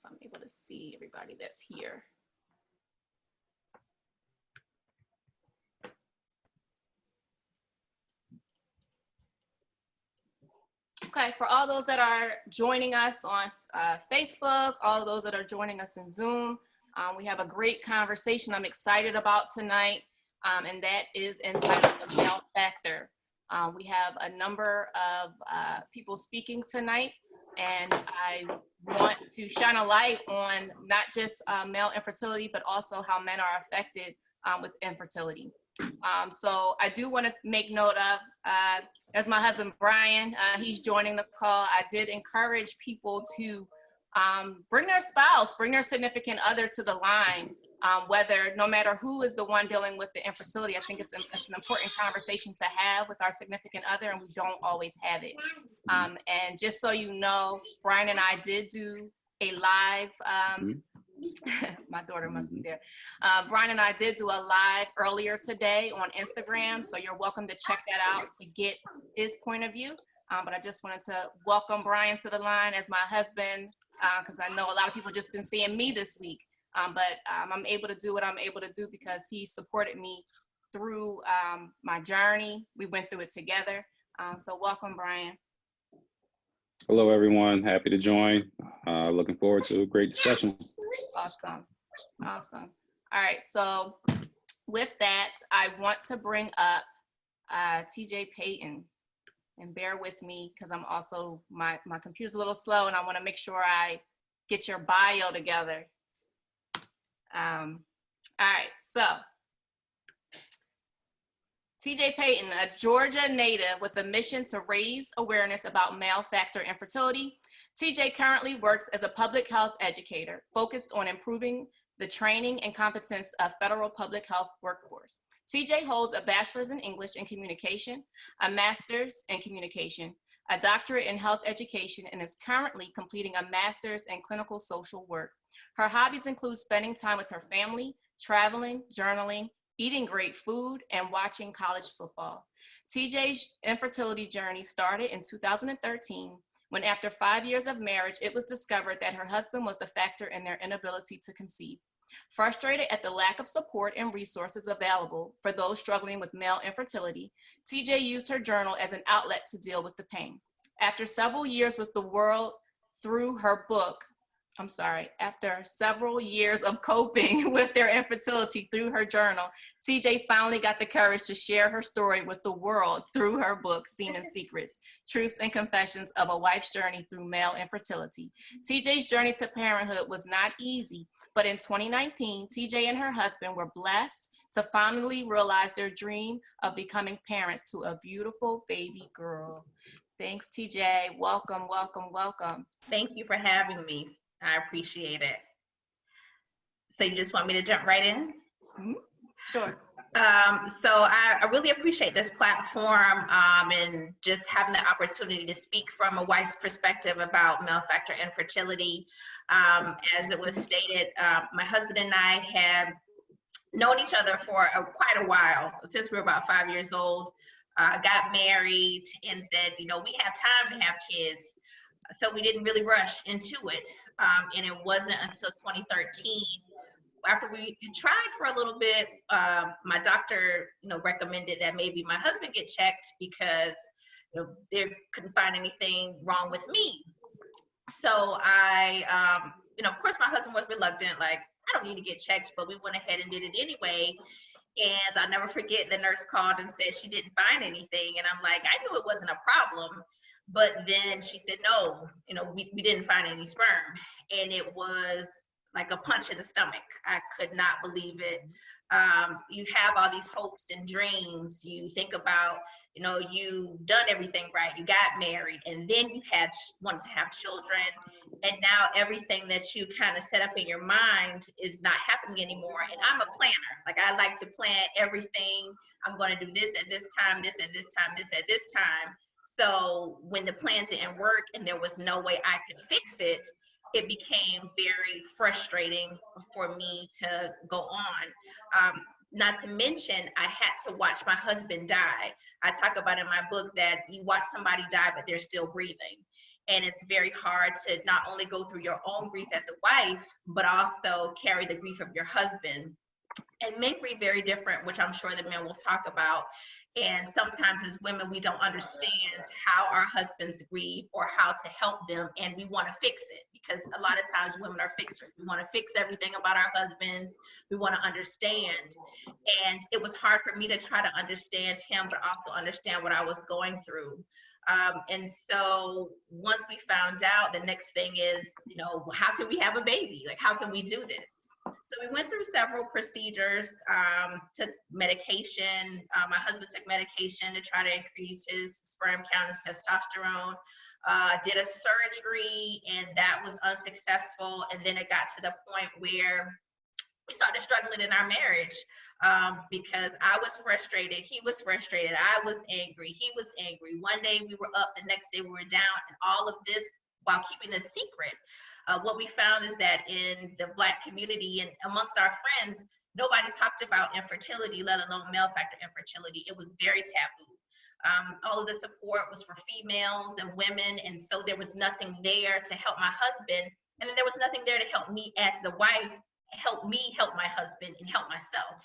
I'm able to see everybody that's here. Okay, for all those that are joining us on Facebook, all those that are joining us in Zoom, we have a great conversation I'm excited about tonight, and that is entitled The Male Factor. We have a number of people speaking tonight, and I want to shine a light on not just male infertility, but also how men are affected with infertility. So I do want to make note of, there's my husband, Brian. He's joining the call. I did encourage people to bring their spouse, bring their significant other to the line, no matter who is the one dealing with the infertility. I think it's an important conversation to have with our significant other, and we don't always have it. And just so you know, Brian and I did do a live, my daughter must be there. Brian and I did do a live earlier today on Instagram, so you're welcome to check that out to get his point of view. But I just wanted to welcome Brian to the line as my husband, because I know a lot of people just been seeing me this week. But I'm able to do what I'm able to do because he supported me through my journey. We went through it together. So welcome, Brian. Hello, everyone. Happy to join. Looking forward to a great discussion. Awesome. Awesome. All right. So with that, I want to bring up TJ Peyten. And bear with me because I'm also, my computer's a little slow and I want to make sure I get your bio together. All right. So TJ Peyten, a Georgia native with a mission to raise awareness about male factor infertility. TJ currently works as a public health educator focused on improving the training and competence of federal public health workforce. TJ holds a bachelor's in English and communication, a master's in communication, a doctorate in health education, and is currently completing a master's in clinical social work. Her hobbies include spending time with her family, traveling, journaling, eating great food, and watching college football. TJ's infertility journey started in 2013 when, after 5 years of marriage, it was discovered that her husband was the factor in their inability to conceive. Frustrated at the lack of support and resources available for those struggling with male infertility, TJ used her journal as an outlet to deal with the pain. After several years with the world through her book, after several years of coping with their infertility through her journal, TJ finally got the courage to share her story with the world through her book, Semen Secrets, Truths and Confessions of a Wife's Journey Through Male Infertility. TJ's journey to parenthood was not easy, but in 2019, TJ and her husband were blessed to finally realize their dream of becoming parents to a beautiful baby girl. Thanks, TJ. Welcome, welcome, welcome. Thank you for having me. I appreciate it. So you just want me to jump right in? Mm-hmm. Sure. So I really appreciate this platform and just having the opportunity to speak from a wife's perspective about male factor infertility. As it was stated, my husband and I have known each other for quite a while, since we were about 5 years old. Got married and said, we have time to have kids. So we didn't really rush into it. And it wasn't until 2013, after we tried for a little bit, my doctor, recommended that maybe my husband get checked because they couldn't find anything wrong with me. So I, of course my husband was reluctant, like, I don't need to get checked, but we went ahead and did it anyway. And I'll never forget, the nurse called and said she didn't find anything. And I'm like, I knew it wasn't a problem. But then she said, no, we didn't find any sperm. And it was like a punch in the stomach. I could not believe it. You have all these hopes and dreams. You think about, you've done everything right. You got married, and then you wanted to have children. And now everything that you kind of set up in your mind is not happening anymore. And I'm a planner. Like, I like to plan everything. I'm going to do this at this time, this at this time, this at this time. So when the plan didn't work and there was no way I could fix it, it became very frustrating for me to go on. Not to mention, I had to watch my husband die. I talk about in my book that you watch somebody die, but they're still breathing. And it's very hard to not only go through your own grief as a wife, but also carry the grief of your husband. And men grieve very different, which I'm sure the men will talk about. And sometimes as women, we don't understand how our husbands grieve or how to help them, and we want to fix it, because a lot of times women are fixers. We want to fix everything about our husbands. We want to understand. And it was hard for me to try to understand him, but also understand what I was going through. And so once we found out, the next thing is, you know, how can we have a baby? Like, how can we do this? So we went through several procedures, took medication. My husband took medication to try to increase his sperm count, his testosterone, did a surgery, and that was unsuccessful. And then it got to the point where we started struggling in our marriage, because I was frustrated, he was frustrated, I was angry, he was angry. One day we were up, the next day we were down, and all of this while keeping a secret. What we found is that in the Black community and amongst our friends, nobody talked about infertility, let alone male factor infertility. It was very taboo. All of the support was for females and women, and so there was nothing there to help my husband, and then there was nothing there to help me as the wife, help me help my husband and help myself.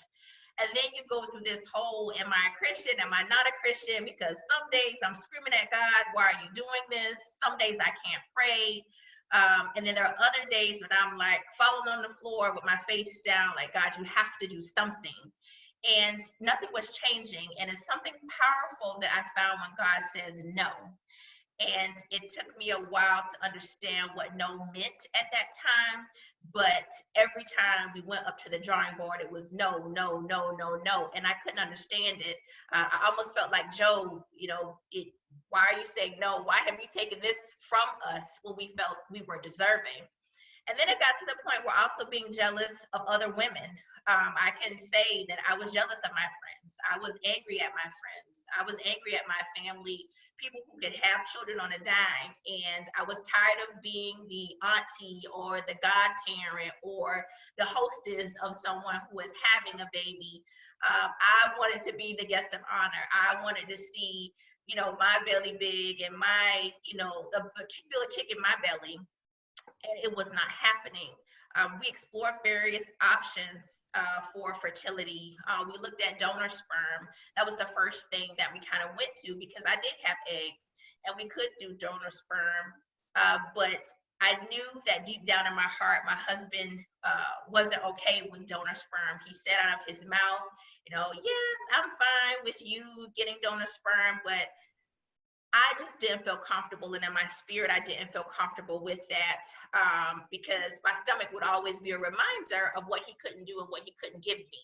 And then you go through this whole, am I a Christian? Am I not a Christian? Because some days I'm screaming at God, why are you doing this? Some days I can't pray. And then there are other days when I'm like falling on the floor with my face down, like, God, you have to do something. And nothing was changing. And it's something powerful that I found when God says no. And it took me a while to understand what no meant at that time. But every time we went up to the drawing board, it was no, no, no, no, no. And I couldn't understand it. I almost felt like Job, you know, why are you saying no? Why have you taken this from us when we felt we were deserving? And then it got to the point where also being jealous of other women. I can say that I was jealous of my friends. I was angry at my friends. I was angry at my family, people who could have children on a dime. And I was tired of being the auntie or the godparent or the hostess of someone who was having a baby. I wanted to be the guest of honor. I wanted to see, you know, my belly big and my, you know, feel a kick in my belly. And it was not happening. We explored various options for fertility. We looked at donor sperm. That was the first thing that we kind of went to, because I did have eggs and we could do donor sperm. But I knew that deep down in my heart, my husband wasn't okay with donor sperm. He said out of his mouth, you know, yes, I'm fine with you getting donor sperm, but I just didn't feel comfortable, and in my spirit, I didn't feel comfortable with that, because my stomach would always be a reminder of what he couldn't do and what he couldn't give me.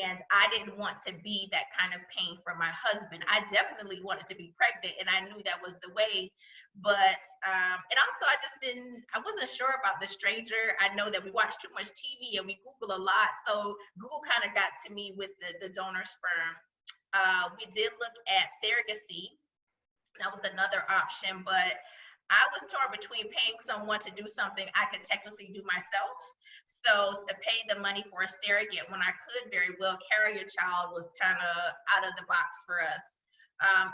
And I didn't want to be that kind of pain for my husband. I definitely wanted to be pregnant, and I knew that was the way. But, and also I wasn't sure about the stranger. I know that we watch too much TV and we Google a lot. So Google kind of got to me with the donor sperm. We did look at surrogacy. That was another option, but I was torn between paying someone to do something I could technically do myself. So to pay the money for a surrogate when I could very well carry a child was kind of out of the box for us.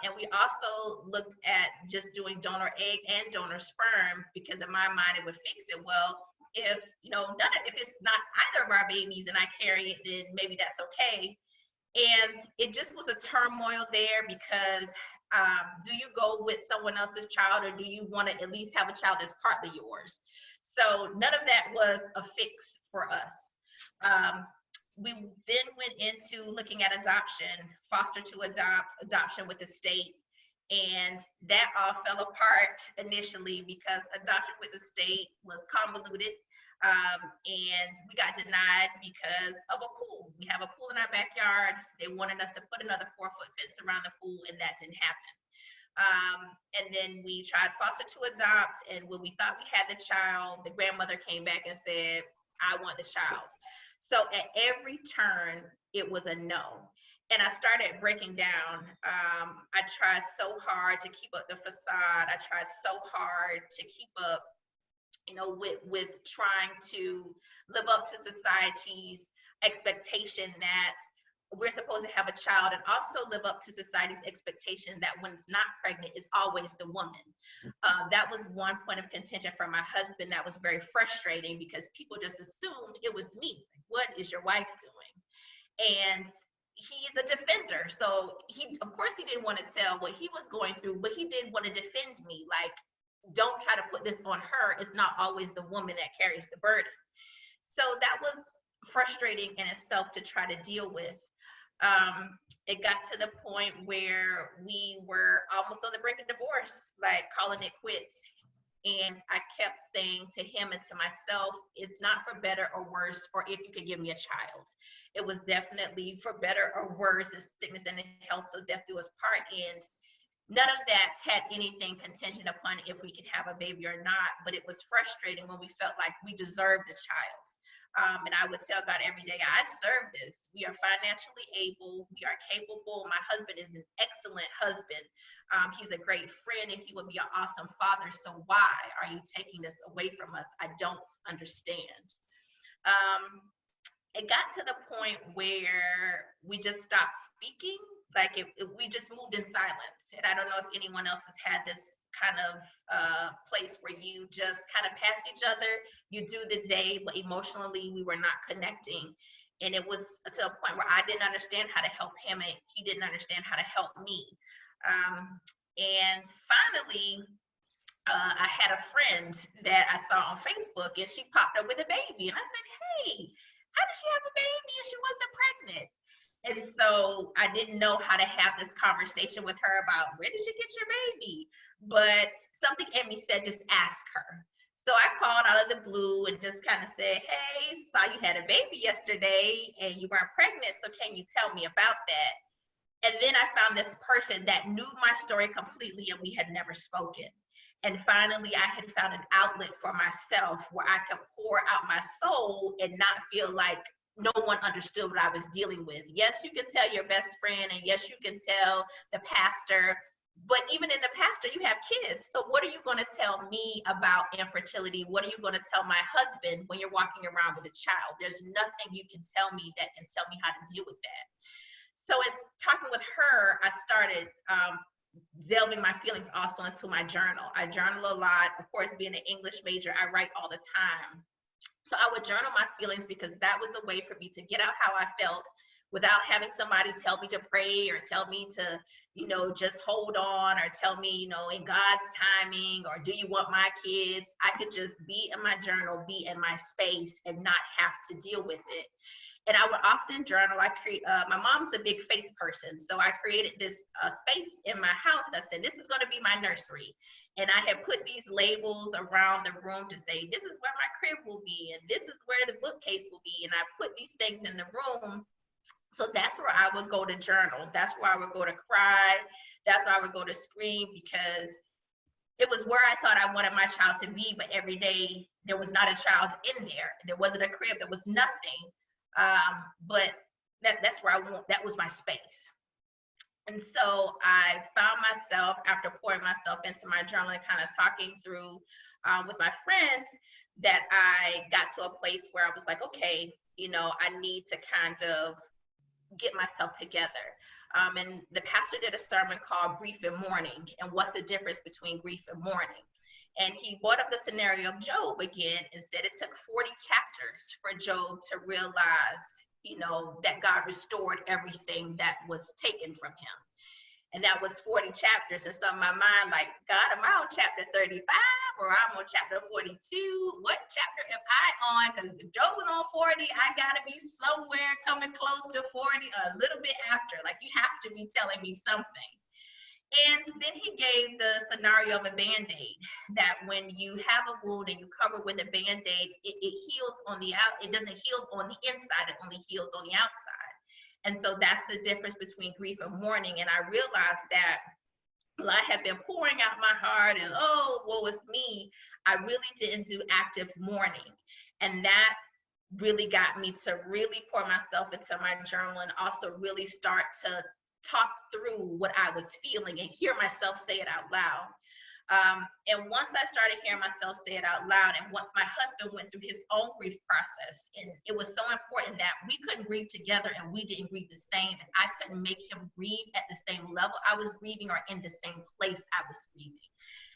And we also looked at just doing donor egg and donor sperm, because in my mind it would fix it. Well, if if it's not either of our babies and I carry it, then maybe that's okay. And it just was a turmoil there, because do you go with someone else's child, or do you want to at least have a child that's partly yours? So none of that was a fix for us. We then went into looking at adoption, foster to adopt, adoption with the state. And that all fell apart initially because adoption with the state was convoluted. And we got denied because of a pool. We have a pool in our backyard. They wanted us to put another 4-foot fence around the pool, and that didn't happen. And then we tried foster to adopt, and when we thought we had the child, the grandmother came back and said, I want the child. So at every turn, it was a no. And I started breaking down. I tried so hard to keep up the facade. I tried so hard to keep up, with trying to live up to society's expectation that we're supposed to have a child and also live up to society's expectation that when it's not pregnant, it's always the woman. That was one point of contention for my husband that was very frustrating because people just assumed it was me. What is your wife doing? And he's a defender. So of course, he didn't want to tell what he was going through, but he did want to defend me. Like, don't try to put this on her. It's not always the woman that carries the burden. So that was frustrating in itself to try to deal with. It got to the point where we were almost on the brink of divorce, like calling it quits. And I kept saying to him and to myself, it's not for better or worse, or if you could give me a child. It was definitely for better or worse, in sickness and in health, so death do us part. And none of that had anything contingent upon if we could have a baby or not, but it was frustrating when we felt like we deserved a child. And I would tell God every day, I deserve this. We are financially able. We are capable. My husband is an excellent husband. He's a great friend, and he would be an awesome father. So why are you taking this away from us? I don't understand. It got to the point where we just stopped speaking. Like we just moved in silence. And I don't know if anyone else has had this kind of place where you just kind of pass each other. You do the day, but emotionally we were not connecting. And it was to a point where I didn't understand how to help him, and he didn't understand how to help me. And finally, I had a friend that I saw on Facebook, and she popped up with a baby. And I said, hey, how did she have a baby and she wasn't pregnant? And so I didn't know how to have this conversation with her about where did you get your baby? But something in me said, just ask her. So I called out of the blue and just kind of said, hey, saw you had a baby yesterday and you weren't pregnant. So can you tell me about that? And then I found this person that knew my story completely and we had never spoken. And finally, I had found an outlet for myself where I could pour out my soul and not feel like no one understood what I was dealing with. Yes, you can tell your best friend, and yes, you can tell the pastor, but even in the pastor, you have kids. So what are you going to tell me about infertility? What are you going to tell my husband when you're walking around with a child? There's nothing you can tell me that can tell me how to deal with that. So it's talking with her, I started delving my feelings also into my journal. I journal a lot. Of course, being an English major, I write all the time. So I would journal my feelings because that was a way for me to get out how I felt without having somebody tell me to pray or tell me to, just hold on, or tell me, in God's timing, or do you want my kids? I could just be in my journal, be in my space, and not have to deal with it. And I would often journal. My mom's a big faith person. So I created this space in my house that said, this is going to be my nursery. And I had put these labels around the room to say, this is where my crib will be, and this is where the bookcase will be. And I put these things in the room. So that's where I would go to journal. That's where I would go to cry. That's where I would go to scream, because it was where I thought I wanted my child to be. But every day there was not a child in there. There wasn't a crib. There was nothing. But that's where that was my space. And so I found myself, after pouring myself into my journal and kind of talking through with my friend, that I got to a place where I was like, okay, I need to kind of get myself together. And the pastor did a sermon called Grief and Mourning, and what's the difference between grief and mourning? And he brought up the scenario of Job again and said it took 40 chapters for Job to realize, that God restored everything that was taken from him. And that was 40 chapters. And so in my mind, like, God, am I on chapter 35 or I'm on chapter 42? What chapter am I on? Because if Job was on 40, I got to be somewhere coming close to 40, a little bit after. Like, you have to be telling me something. And then he gave the scenario of a Band-Aid, that when you have a wound and you cover with a Band-Aid, it heals on the out. It doesn't heal on the inside, it only heals on the outside. And so that's the difference between grief and mourning. And I realized that I had been pouring out my heart and, oh, woe is me. I really didn't do active mourning. And that really got me to really pour myself into my journal and also really start to talk through what I was feeling and hear myself say it out loud. And once I started hearing myself say it out loud, and once my husband went through his own grief process, and it was so important that we couldn't grieve together and we didn't grieve the same, and I couldn't make him grieve at the same level I was grieving or in the same place I was grieving.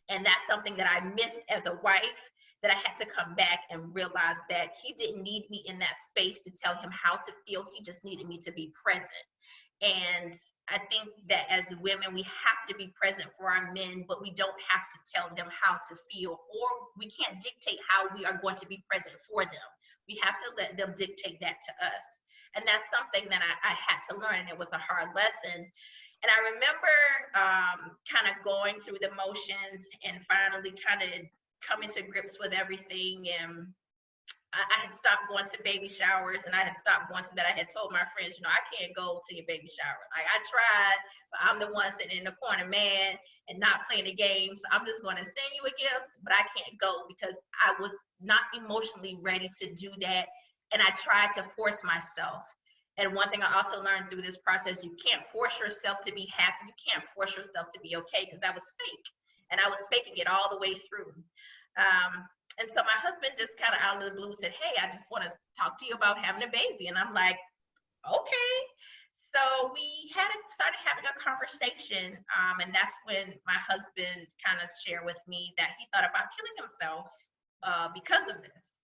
And that's something that I missed as a wife, that I had to come back and realize that he didn't need me in that space to tell him how to feel. He just needed me to be present. And I think that as women, we have to be present for our men, but we don't have to tell them how to feel, or we can't dictate how we are going to be present for them. We have to let them dictate that to us. And that's something that I had to learn, and it was a hard lesson. And I remember kind of going through the motions and finally kind of coming to grips with everything. And I had stopped going to baby showers, and I had stopped going to that. I had told my friends, you know, I can't go to your baby shower. Like, I tried, but I'm the one sitting in the corner mad and not playing the game. So I'm just going to send you a gift, but I can't go because I was not emotionally ready to do that. And I tried to force myself. And one thing I also learned through this process, you can't force yourself to be happy. You can't force yourself to be okay, because that was fake. And I was faking it all the way through. And so my husband just kind of out of the blue said, hey, I just want to talk to you about having a baby. And I'm like, okay. So we started having a conversation. And that's when my husband kind of shared with me that he thought about killing himself because of this.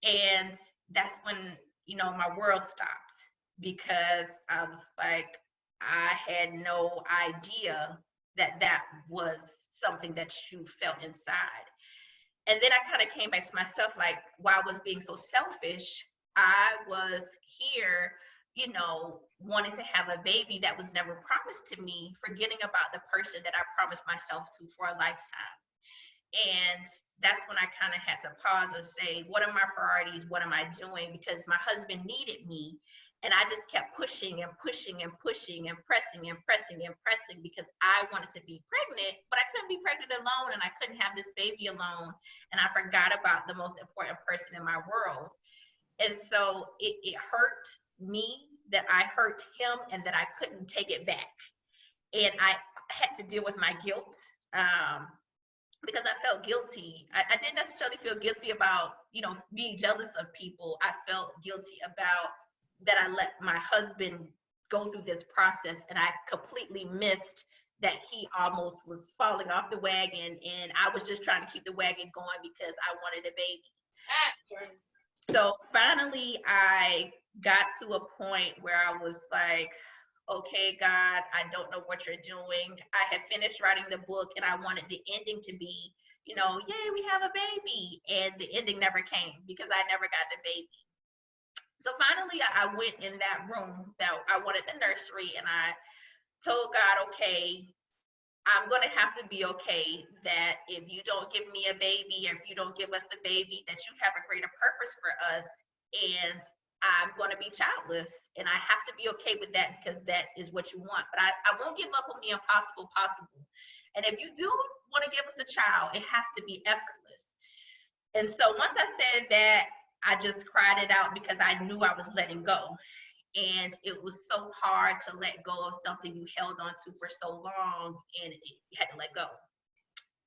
And that's when, you know, my world stopped, because I was like, I had no idea that that was something that you felt inside. And then I kind of came back to myself, like, while I was being so selfish, I was here, you know, wanting to have a baby that was never promised to me, forgetting about the person that I promised myself to for a lifetime. And that's when I kind of had to pause and say, what are my priorities? What am I doing? Because my husband needed me. And I just kept pushing and pushing and pushing and pressing and pressing and pressing, because I wanted to be pregnant, but I couldn't be pregnant alone, and I couldn't have this baby alone. And I forgot about the most important person in my world. And so it hurt me that I hurt him and that I couldn't take it back. And I had to deal with my guilt. Because I felt guilty. I didn't necessarily feel guilty about, you know, being jealous of people. I felt guilty about that I let my husband go through this process, and I completely missed that he almost was falling off the wagon, and I was just trying to keep the wagon going because I wanted a baby. So finally, I got to a point where I was like, okay, God, I don't know what you're doing. I had finished writing the book, and I wanted the ending to be, you know, yay, we have a baby. And the ending never came because I never got the baby. So finally, I went in that room that I wanted, the nursery, and I told God, okay, I'm going to have to be okay that if you don't give me a baby, or if you don't give us a baby, that you have a greater purpose for us. And I'm going to be childless, and I have to be okay with that, because that is what you want. But I won't give up on the impossible possible. And if you do want to give us a child, it has to be effortless. And so once I said that, I just cried it out, because I knew I was letting go. And it was so hard to let go of something you held on to for so long, and you had to let go.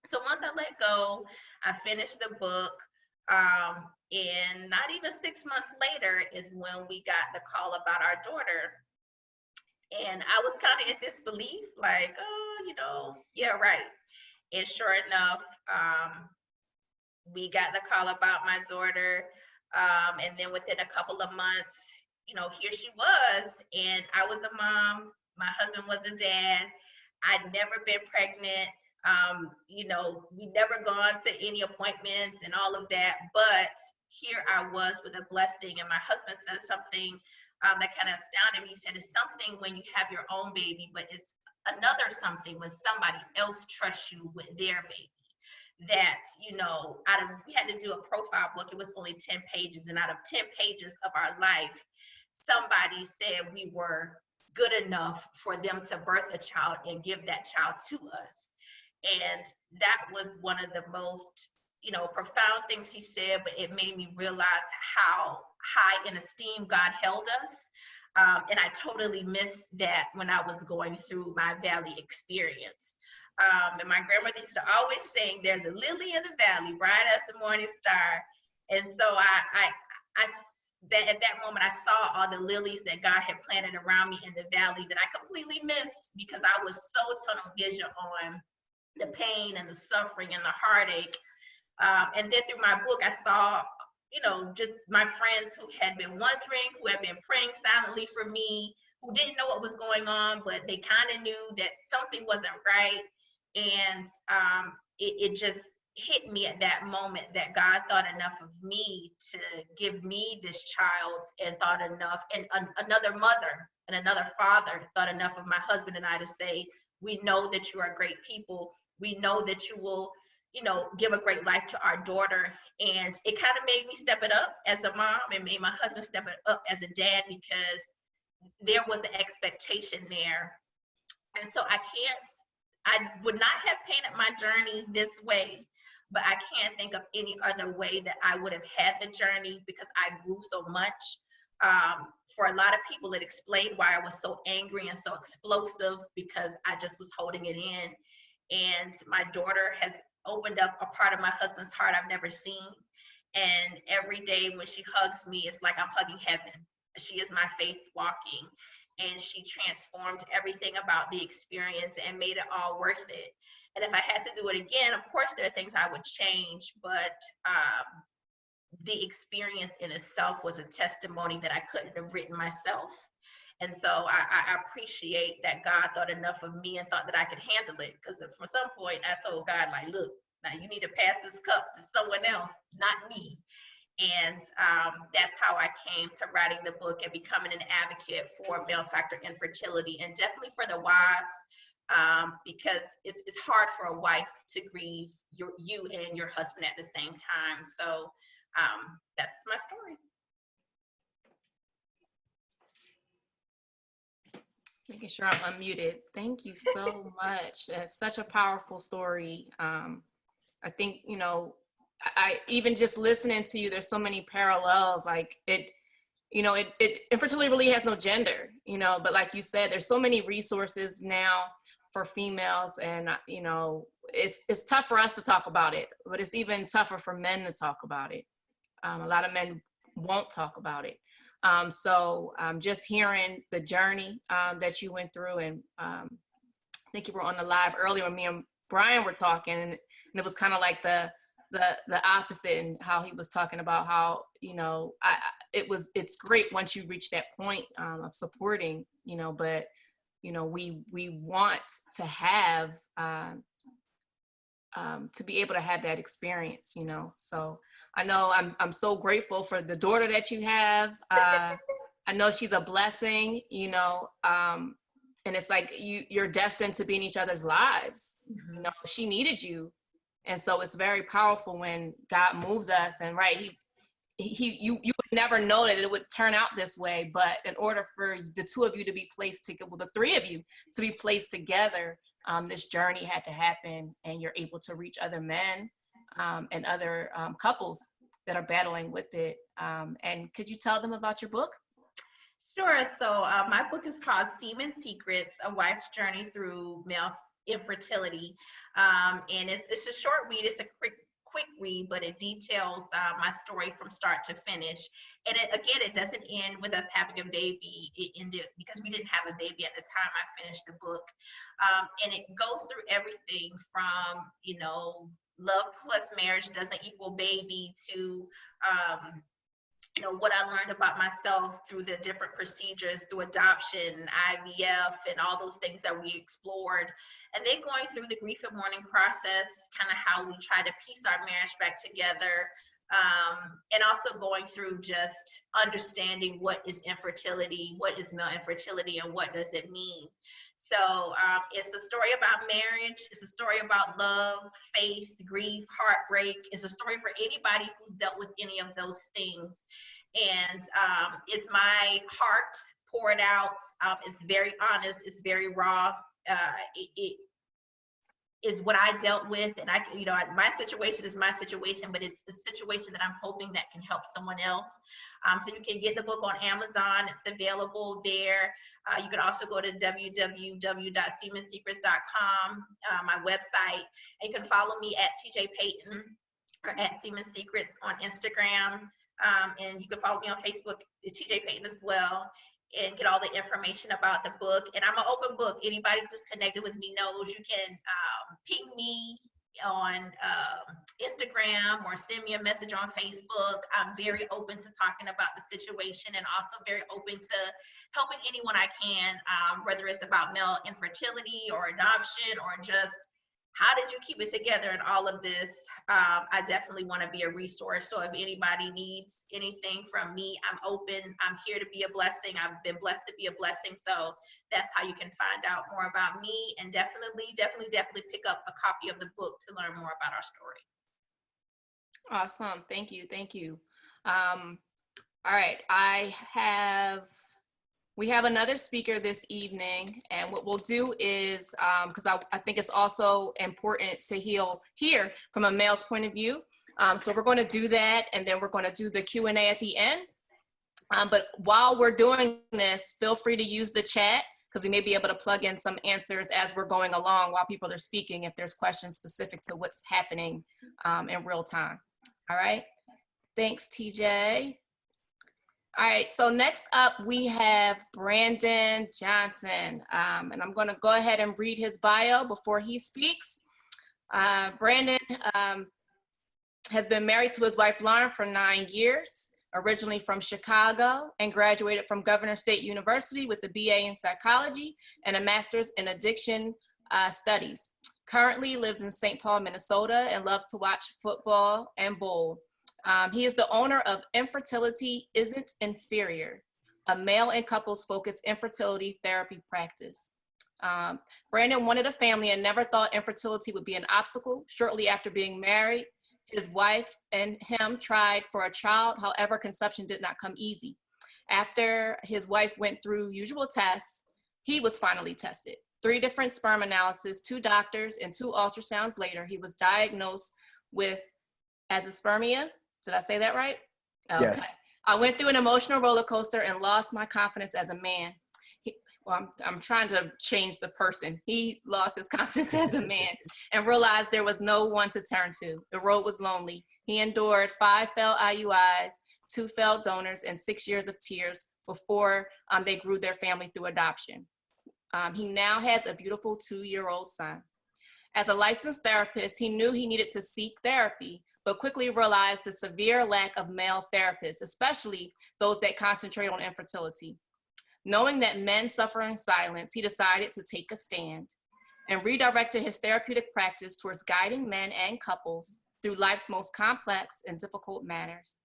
So once I let go, I finished the book. And not even 6 months later is when we got the call about our daughter. And I was kind of in disbelief, like, oh, you know, yeah, right. And sure enough, we got the call about my daughter. And then within a couple of months, you know, here she was, and I was a mom. My husband was a dad. I'd never been pregnant. You know, we'd never gone to any appointments and all of that, but here I was with a blessing. And my husband said something that kind of astounded me. He said, it's something when you have your own baby, but it's another something when somebody else trusts you with their baby. That, you know, we had to do a profile book. It was only 10 pages. And out of 10 pages of our life, somebody said we were good enough for them to birth a child and give that child to us. And that was one of the most, you know, profound things he said, but it made me realize how high in esteem God held us. And I totally missed that when I was going through my valley experience. And my grandmother used to always sing, "There's a lily in the valley, bright as the morning star." And so at that moment, I saw all the lilies that God had planted around me in the valley that I completely missed because I was so tunnel vision on the pain and the suffering and the heartache. And then through my book, I saw, just my friends who had been wondering, who had been praying silently for me, who didn't know what was going on, but they kind of knew that something wasn't right. And it just hit me at that moment that God thought enough of me to give me this child, and thought enough, and another mother and another father thought enough of my husband and I to say, "We know that you are great people. We know that you will, give a great life to our daughter." And it kind of made me step it up as a mom, and made my husband step it up as a dad, because there was an expectation there. And so I would not have painted my journey this way, but I can't think of any other way that I would have had the journey, because I grew so much. For a lot of people, it explained why I was so angry and so explosive, because I just was holding it in. And my daughter has opened up a part of my husband's heart I've never seen. And every day when she hugs me, it's like I'm hugging heaven. She is my faith walking. And she transformed everything about the experience and made it all worth it. And if I had to do it again, of course, there are things I would change, but the experience in itself was a testimony that I couldn't have written myself. And so I appreciate that God thought enough of me and thought that I could handle it. Because from some point, I told God, like, "Look, now you need to pass this cup to someone else, not me." And that's how I came to writing the book and becoming an advocate for male factor infertility, and definitely for the wives, because it's hard for a wife to grieve you and your husband at the same time. So that's my story. Making sure I'm unmuted. Thank you so much. It's such a powerful story. I think, I even just listening to you, there's so many parallels. Like infertility really has no gender, but like you said, there's so many resources now for females, and it's tough for us to talk about it, but it's even tougher for men to talk about it. A lot of men won't talk about it. So just hearing the journey that you went through, and I think you were on the live earlier when me and Brian were talking, and it was kind of like the opposite, and how he was talking about how it's great once you reach that point of supporting, but we want to have to be able to have that experience, so I know I'm so grateful for the daughter that you have. I know she's a blessing, and it's like you're destined to be in each other's lives. Mm-hmm. She needed you. And so it's very powerful when God moves us, and you would never know that it would turn out this way. But in order for the two of you to be placed together, the three of you to be placed together, this journey had to happen, and you're able to reach other men and other couples that are battling with it. And could you tell them about your book? Sure. So my book is called Semen Secrets, A Wife's Journey Through Male Infertility. And it's a short read. It's a quick read, but it details my story from start to finish. And it doesn't end with us having a baby. It ended because we didn't have a baby at the time I finished the book. And it goes through everything from, love plus marriage doesn't equal baby, to what I learned about myself through the different procedures, through adoption, IVF, and all those things that we explored. And then going through the grief and mourning process, kind of how we try to piece our marriage back together. And also going through just understanding what is infertility, what is male infertility, and what does it mean. So it's a story about marriage. It's a story about love, faith, grief, heartbreak. It's a story for anybody who's dealt with any of those things. And it's my heart poured out. It's very honest. It's very raw. is what I dealt with, and my situation is my situation, but it's a situation that I'm hoping that can help someone else. So you can get the book on Amazon. It's available there. You can also go to www.semensecrets.com, my website, and you can follow me at TJ Peyten or at Semen Secrets on Instagram, and you can follow me on Facebook, TJ Peyten as well, and get all the information about the book. And I'm an open book. Anybody who's connected with me knows you can ping me on Instagram or send me a message on Facebook. I'm very open to talking about the situation, and also very open to helping anyone I can, whether it's about male infertility or adoption or just how did you keep it together in all of this. I definitely want to be a resource. So if anybody needs anything from me, I'm open. I'm here to be a blessing. I've been blessed to be a blessing. So that's how you can find out more about me, and definitely pick up a copy of the book to learn more about our story. Awesome. Thank you. Thank you. All right. We have another speaker this evening, and what we'll do is, because I think it's also important to hear from a male's point of view. So we're going to do that, and then we're going to do the Q&A at the end. But while we're doing this, feel free to use the chat, because we may be able to plug in some answers as we're going along while people are speaking, if there's questions specific to what's happening in real time. All right. Thanks, TJ. All right, so next up we have Brandon Johnson, and I'm going to go ahead and read his bio before he speaks. Brandon has been married to his wife Lauren for 9 years, originally from Chicago, and graduated from Governor State University with a BA in psychology and a master's in addiction studies. Currently lives in St. Paul, Minnesota, and loves to watch football and bowl. He is the owner of Infertility Isn't Inferior, a male and couples focused infertility therapy practice. Brandon wanted a family and never thought infertility would be an obstacle. Shortly after being married, his wife and him tried for a child. However, conception did not come easy. After his wife went through usual tests, he was finally tested. 3 different sperm analyses, 2 doctors, and 2 ultrasounds later, he was diagnosed with azoospermia. Did I say that right? Okay. Yes. I went through an emotional roller coaster and lost my confidence as a man. I'm trying to change the person. He lost his confidence as a man and realized there was no one to turn to. The road was lonely. He endured 5 failed IUIs, 2 failed donors, and 6 years of tears before they grew their family through adoption. He now has a beautiful 2-year-old son. As a licensed therapist, he knew he needed to seek therapy, but quickly realized the severe lack of male therapists, especially those that concentrate on infertility. Knowing that men suffer in silence, he decided to take a stand and redirected his therapeutic practice towards guiding men and couples through life's most complex and difficult matters.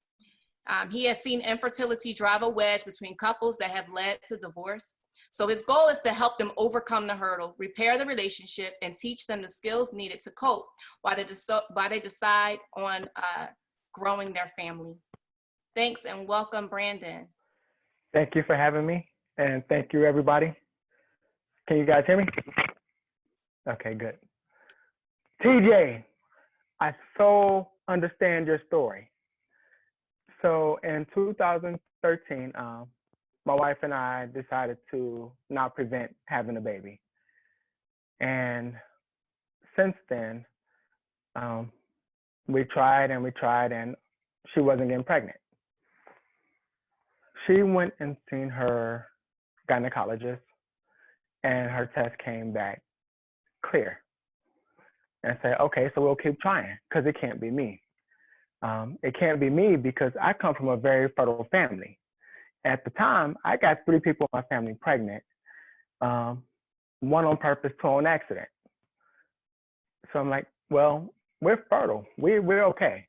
He has seen infertility drive a wedge between couples that have led to divorce. So his goal is to help them overcome the hurdle, repair the relationship, and teach them the skills needed to cope while they decide on growing their family. Thanks, and welcome, Brandon. Thank you for having me, and thank you, everybody. Can you guys hear me? Okay, good. TJ, I so understand your story. So in 2013, my wife and I decided to not prevent having a baby. And since then, we tried and she wasn't getting pregnant. She went and seen her gynecologist, and her test came back clear. And said, okay, so we'll keep trying, because it can't be me. It can't be me because I come from a very fertile family. At the time, I got 3 people in my family pregnant, 1 on purpose, 2 on accident. So I'm like, well, we're fertile. We're okay.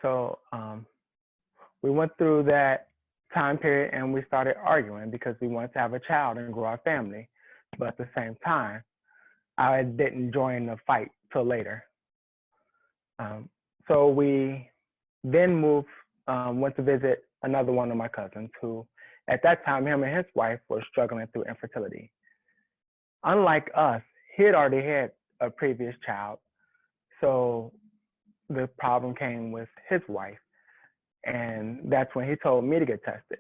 So we went through that time period and we started arguing because we wanted to have a child and grow our family. But at the same time, I didn't join the fight till later. So we then went to visit another one of my cousins who, at that time, him and his wife were struggling through infertility. Unlike us, he had already had a previous child. So the problem came with his wife. And that's when he told me to get tested.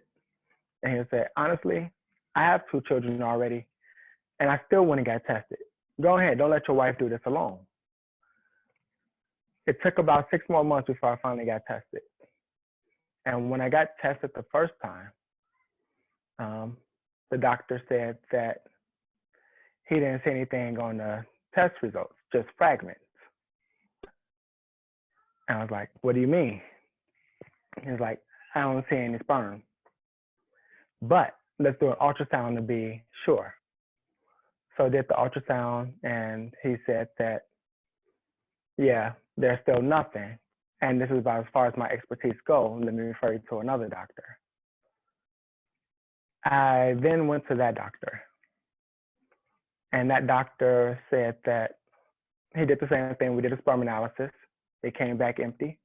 And he said, honestly, I have 2 children already, and I still wouldn't get tested. Go ahead, don't let your wife do this alone. It took about 6 more months before I finally got tested. And when I got tested the first time, the doctor said that he didn't see anything on the test results, just fragments. And I was like, what do you mean? He was like, I don't see any sperm. But let's do an ultrasound to be sure. So I did the ultrasound, and he said that, yeah, there's still nothing. And this is about as far as my expertise go. Let me refer you to another doctor. I then went to that doctor. And that doctor said that he did the same thing. We did a sperm analysis. It came back empty.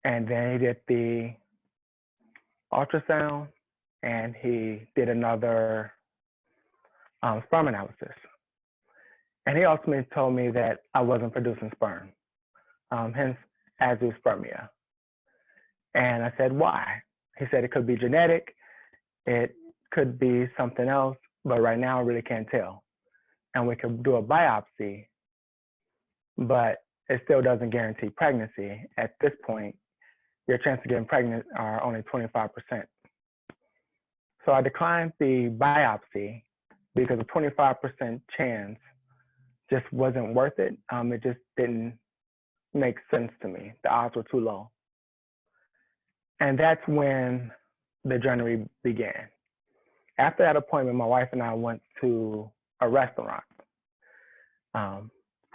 And then he did the ultrasound, and he did another sperm analysis. And he ultimately told me that I wasn't producing sperm, hence azoospermia. And I said, why? He said it could be genetic, it could be something else, but right now I really can't tell. And we could do a biopsy, but it still doesn't guarantee pregnancy. At this point, your chances of getting pregnant are only 25%. So I declined the biopsy because a 25% chance just wasn't worth it. It just didn't make sense to me. The odds were too low. And that's when the journey began. After that appointment, my wife and I went to a restaurant.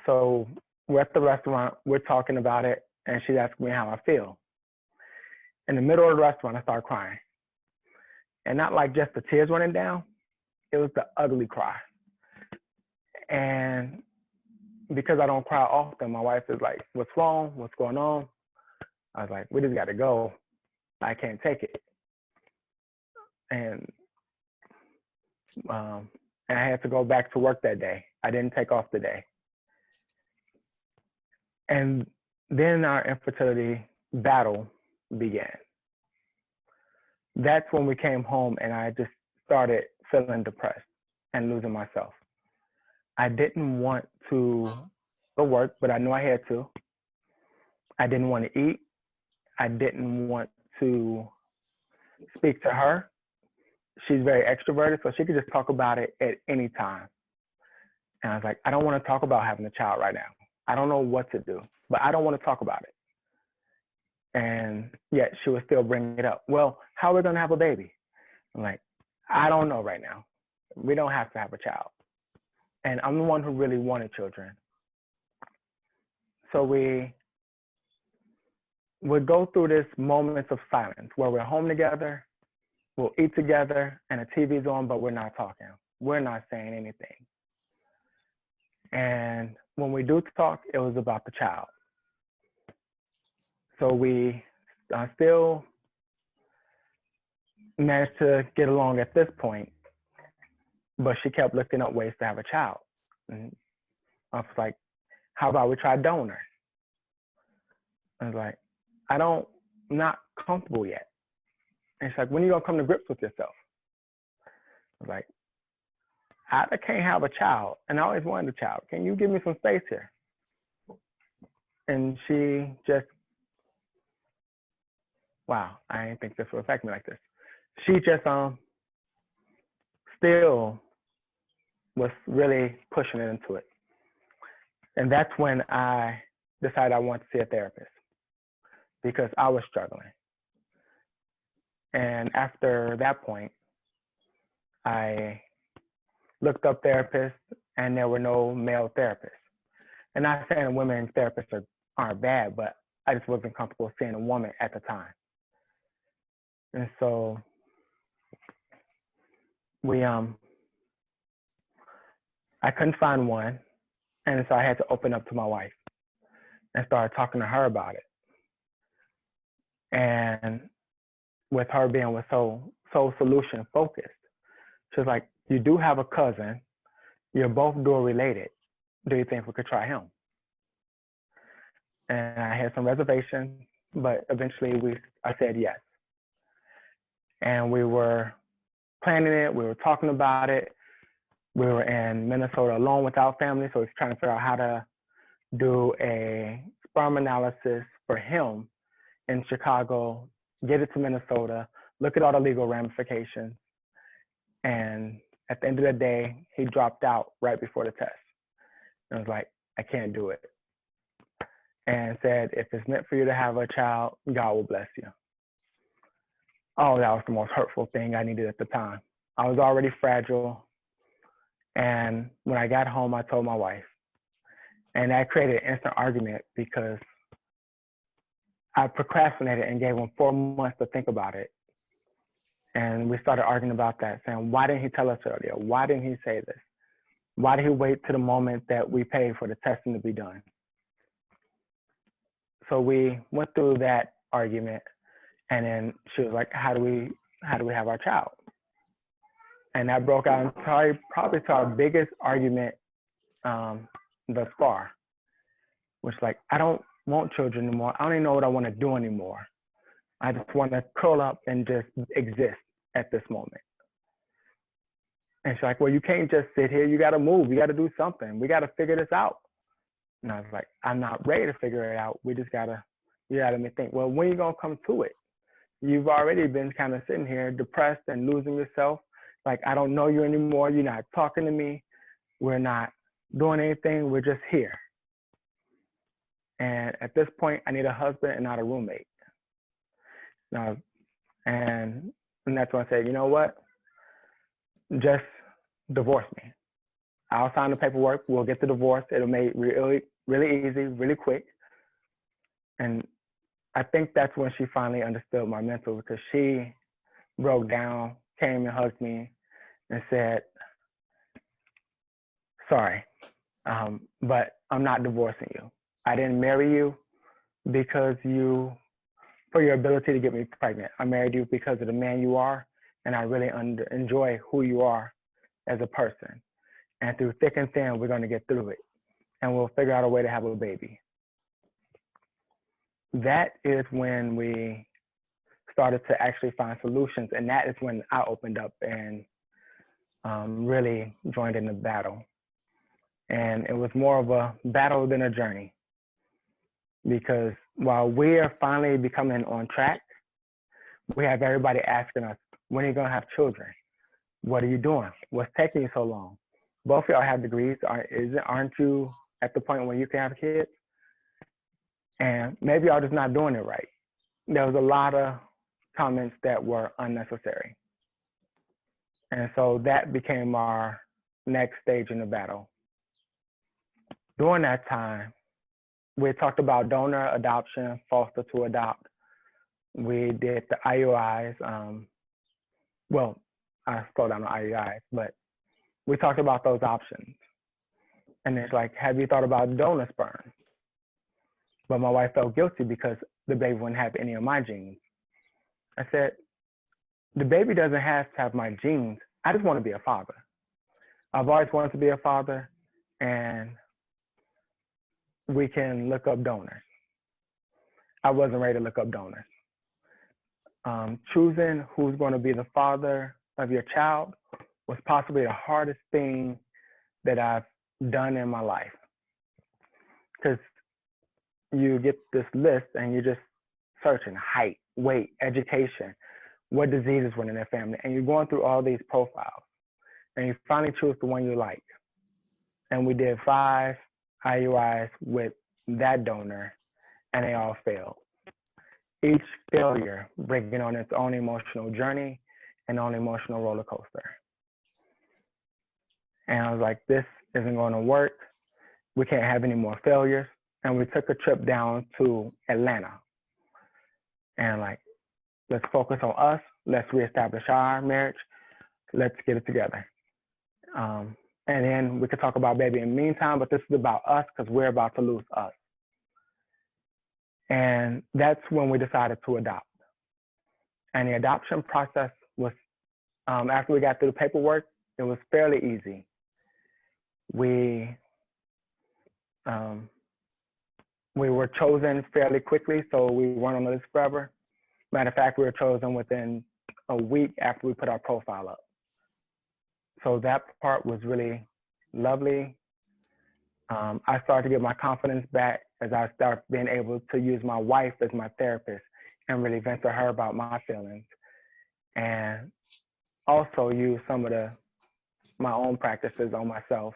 So we're at the restaurant, we're talking about it, and she's asking me how I feel. In the middle of the restaurant, I started crying. And not like just the tears running down, it was the ugly cry. And because I don't cry often, my wife is like, what's wrong? What's going on? I was like, we just got to go. I can't take it. And I had to go back to work that day. I didn't take off the day. And then our infertility battle began. That's when we came home and I just started feeling depressed and losing myself. I didn't want to go work, but I knew I had to. I didn't want to eat. I didn't want to speak to her. She's very extroverted, so she could just talk about it at any time. And I was like, I don't want to talk about having a child right now. I don't know what to do, but I don't want to talk about it. And yet she would still bring it up. Well, how are we going to have a baby? I'm like, I don't know right now. We don't have to have a child. And I'm the one who really wanted children. So we would go through this moments of silence where we're home together, we'll eat together, and the TV's on, but we're not talking. We're not saying anything. And when we do talk, it was about the child. So we still managed to get along at this point, but she kept looking up ways to have a child. And I was like, how about we try donor? I was like, I'm not comfortable yet. And she's like, when are you gonna come to grips with yourself? I was like, I can't have a child, and I always wanted a child. Can you give me some space here? And she just, wow, I didn't think this would affect me like this. She just still was really pushing it into it. And that's when I decided I wanted to see a therapist because I was struggling. And after that point, I looked up therapists and there were no male therapists. And not saying women therapists aren't bad, but I just wasn't comfortable seeing a woman at the time. And so I couldn't find one. And so I had to open up to my wife and started talking to her about it. And with her being so solution focused, she was like, you do have a cousin, you're both dual related. Do you think we could try him? And I had some reservations, but eventually I said yes. And we were planning it, we were talking about it. We were in Minnesota alone without family, so we were trying to figure out how to do a sperm analysis for him in Chicago, get it to Minnesota, look at all the legal ramifications. And at the end of the day, he dropped out right before the test. And I was like, I can't do it. And said, if it's meant for you to have a child, God will bless you. Oh, that was the most hurtful thing I needed at the time. I was already fragile. And when I got home, I told my wife. And that created an instant argument because I procrastinated and gave him 4 months to think about it. And we started arguing about that, saying, why didn't he tell us earlier? Why didn't he say this? Why did he wait to the moment that we paid for the testing to be done? So we went through that argument, and then she was like, how do we have our child? And that broke out into probably to our biggest argument thus far, which like, I don't want children anymore. I don't even know what I want to do anymore. I just want to curl up and just exist at this moment. And she's like, well, you can't just sit here. You got to move. You got to do something. We got to figure this out. And I was like, I'm not ready to figure it out. We just got to, you got to me think, well, when are you going to come to it? You've already been kind of sitting here depressed and losing yourself. Like, I don't know you anymore. You're not talking to me. We're not doing anything. We're just here. And at this point, I need a husband and not a roommate. And that's when I said, you know what? Just divorce me. I'll sign the paperwork. We'll get the divorce. It'll make it really, really easy, really quick. And I think that's when she finally understood my mental, because she broke down, came and hugged me and said, sorry, but I'm not divorcing you. I didn't marry you because for your ability to get me pregnant. I married you because of the man you are, and I really enjoy who you are as a person. And through thick and thin, we're going to get through it, and we'll figure out a way to have a baby. That is when we started to actually find solutions, and that is when I opened up and really joined in the battle. And it was more of a battle than a journey, because while we are finally becoming on track, we have everybody asking us, when are you going to have children? What are you doing? What's taking you so long? Both of y'all have degrees. Aren't you at the point where you can have kids? And maybe y'all just not doing it right. There was a lot of comments that were unnecessary. And so that became our next stage in the battle. During that time, we talked about donor, adoption, foster to adopt. We did the IUIs. Well, I slowed down the IUIs, but we talked about those options. And it's like, have you thought about donor sperm? But my wife felt guilty because the baby wouldn't have any of my genes. I said, the baby doesn't have to have my genes. I just want to be a father. I've always wanted to be a father, and we can look up donors. I wasn't ready to look up donors. Choosing who's going to be the father of your child was possibly the hardest thing that I've done in my life. Because you get this list and you're just searching height, weight, education, what diseases were in their family, and you're going through all these profiles, and you finally choose the one you like. And we did 5 IUIs with that donor, and they all failed. Each failure bringing on its own emotional journey and own emotional roller coaster. And I was like, this isn't going to work. We can't have any more failures. And we took a trip down to Atlanta. And like, let's focus on us. Let's reestablish our marriage. Let's get it together. And then we could talk about baby in the meantime, but this is about us because we're about to lose us. And that's when we decided to adopt. And the adoption process was, after we got through the paperwork, it was fairly easy. we were chosen fairly quickly, so we weren't on the list forever. Matter of fact, we were chosen within a week after we put our profile up. So that part was really lovely. I started to get my confidence back as I started being able to use my wife as my therapist and really vent to her about my feelings, and also use some of my own practices on myself,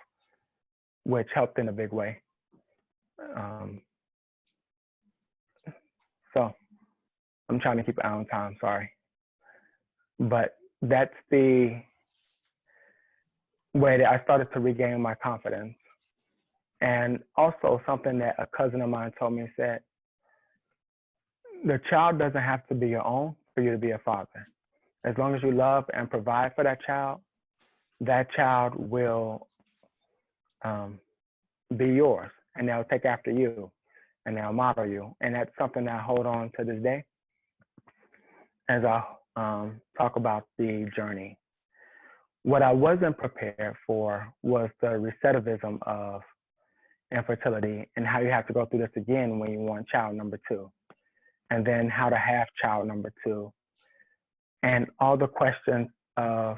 which helped in a big way. So I'm trying to keep an eye on time, sorry. But that's the way that I started to regain my confidence. And also something that a cousin of mine told me, said, the child doesn't have to be your own for you to be a father. As long as you love and provide for that child will be yours, and they'll take after you, and they'll model you. And that's something that I hold on to this day as I talk about the journey. What I wasn't prepared for was the recidivism of infertility and how you have to go through this again when you want child number 2, and then how to have child number 2, and all the questions of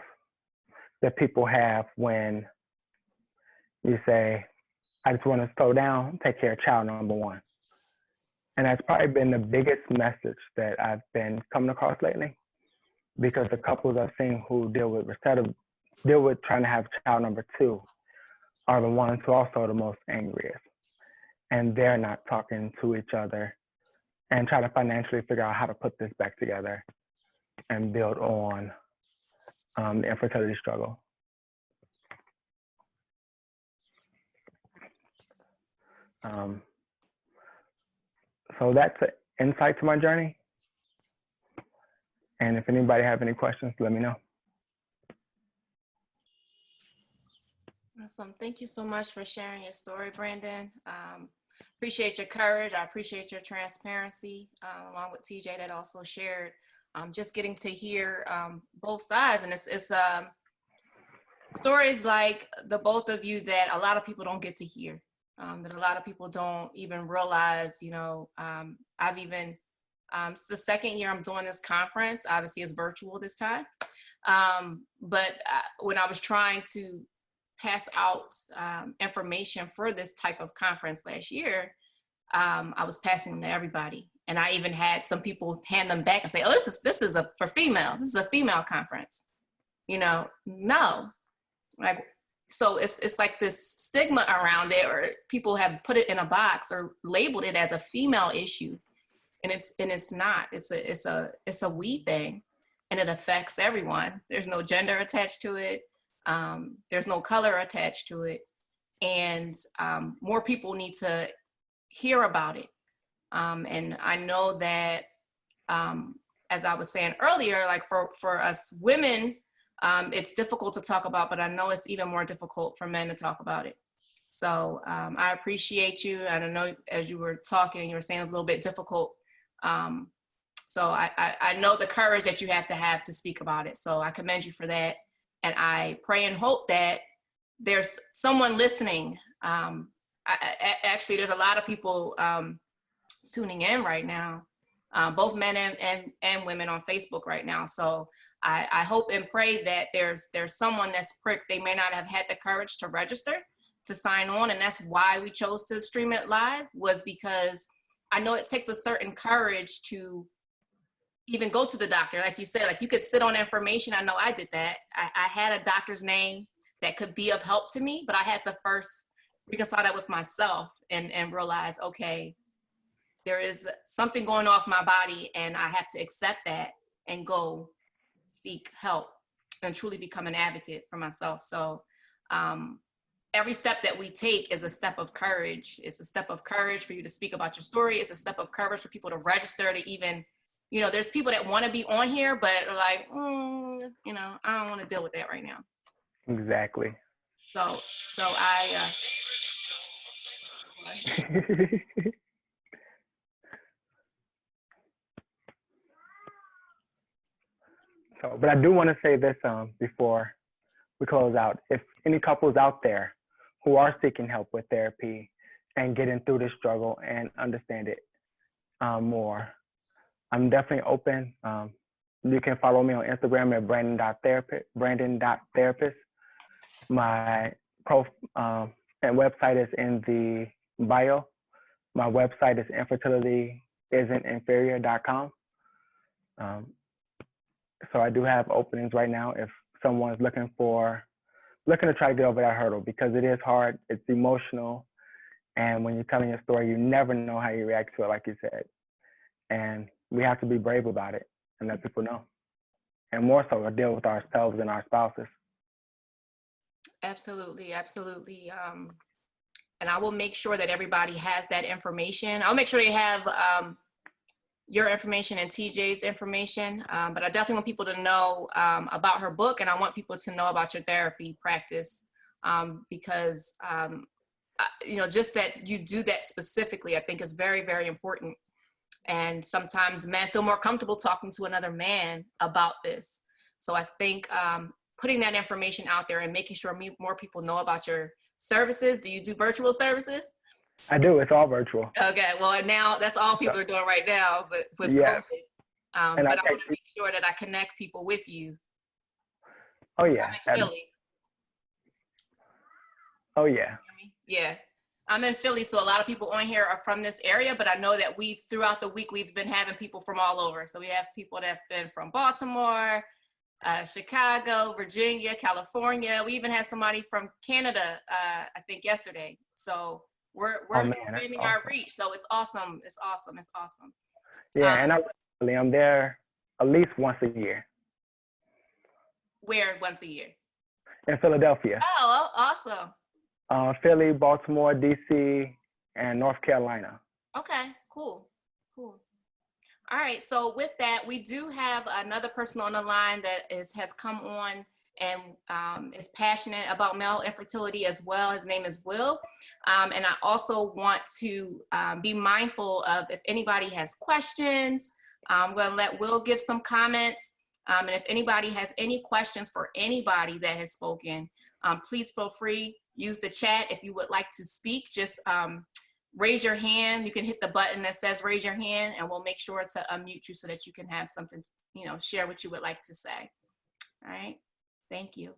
that people have when you say, I just want to slow down, take care of child number 1. And that's probably been the biggest message that I've been coming across lately, because the couples I've seen who deal with trying to have child number 2 are the ones who also are the most angriest. And they're not talking to each other and trying to financially figure out how to put this back together and build on the infertility struggle. So that's an insight to my journey. And if anybody have any questions, let me know. Awesome. Thank you so much for sharing your story, Brandon. Appreciate your courage. I appreciate your transparency, along with TJ that also shared. Just getting to hear both sides, and it's stories like the both of you that a lot of people don't get to hear, that a lot of people don't even realize. You know, I've even it's the second year I'm doing this conference. Obviously, it's virtual this time, but when I was trying to pass out information for this type of conference last year, I was passing them to everybody. And I even had some people hand them back and say, oh, this is for females. This is a female conference. You know, no. Like, so it's like this stigma around it, or people have put it in a box or labeled it as a female issue. And it's not. It's a we thing, and it affects everyone. There's no gender attached to it. There's no color attached to it, and more people need to hear about it. And I know that, as I was saying earlier, like for us women, it's difficult to talk about, but I know it's even more difficult for men to talk about it. So I appreciate you. I don't know, as you were talking, you were saying it's a little bit difficult. So I know the courage that you have to speak about it. So I commend you for that. And I pray and hope that there's someone listening. Actually, there's a lot of people tuning in right now, both men and women on Facebook right now. So I hope and pray that there's someone that's pricked. They may not have had the courage to register, to sign on. And that's why we chose to stream it live, was because I know it takes a certain courage to even go to the doctor. Like you said, like you could sit on information. I know I did that. I had a doctor's name that could be of help to me, but I had to first reconcile that with myself and realize, okay, there is something going off my body, and I have to accept that and go seek help and truly become an advocate for myself. So every step that we take is a step of courage. It's a step of courage for you to speak about your story. It's a step of courage for people to register, to even, you know, there's people that want to be on here, but are like, you know, I don't want to deal with that right now. Exactly. So I, but I do want to say this before we close out. If any couples out there who are seeking help with therapy and getting through this struggle and understand it more. I'm definitely open. You can follow me on Instagram at brandon.therapist. My and website is in the bio. My website is infertilityisn'tinferior.com. So I do have openings right now if someone's looking to try to get over that hurdle, because it is hard, it's emotional, and when you're telling your story, you never know how you react to it, like you said. And we have to be brave about it and let people know. And more so, deal with ourselves and our spouses. Absolutely, absolutely. And I will make sure that everybody has that information. I'll make sure they have your information and TJ's information. But I definitely want people to know about her book, and I want people to know about your therapy practice because, just that you do that specifically, I think is very, very important. And sometimes men feel more comfortable talking to another man about this. So I think putting that information out there and making sure more people know about your services. Do you do virtual services? I do. It's all virtual. Okay. Well, now that's all people are doing right now, but with yes. COVID. But I want to make sure that I connect people with you. Oh, yeah. I'm in Philly. Oh, yeah. Yeah. I'm in Philly, so a lot of people on here are from this area, but I know that throughout the week, we've been having people from all over. So we have people that have been from Baltimore, Chicago, Virginia, California. We even had somebody from Canada, I think yesterday. So we're expanding our reach. So it's awesome. It's awesome. It's awesome. Yeah, and I'm there at least once a year. Where once a year? In Philadelphia. Oh, awesome. Philly, Baltimore, DC, and North Carolina. Okay, cool. All right, so with that, we do have another person on the line that has come on and is passionate about male infertility as well. His name is Will. And I also want to be mindful of if anybody has questions. I'm going to let Will give some comments. And if anybody has any questions for anybody that has spoken, please feel free. Use the chat if you would like to speak. Just raise your hand. You can hit the button that says raise your hand, and we'll make sure to unmute you so that you can have something, share what you would like to say. All right. Thank you.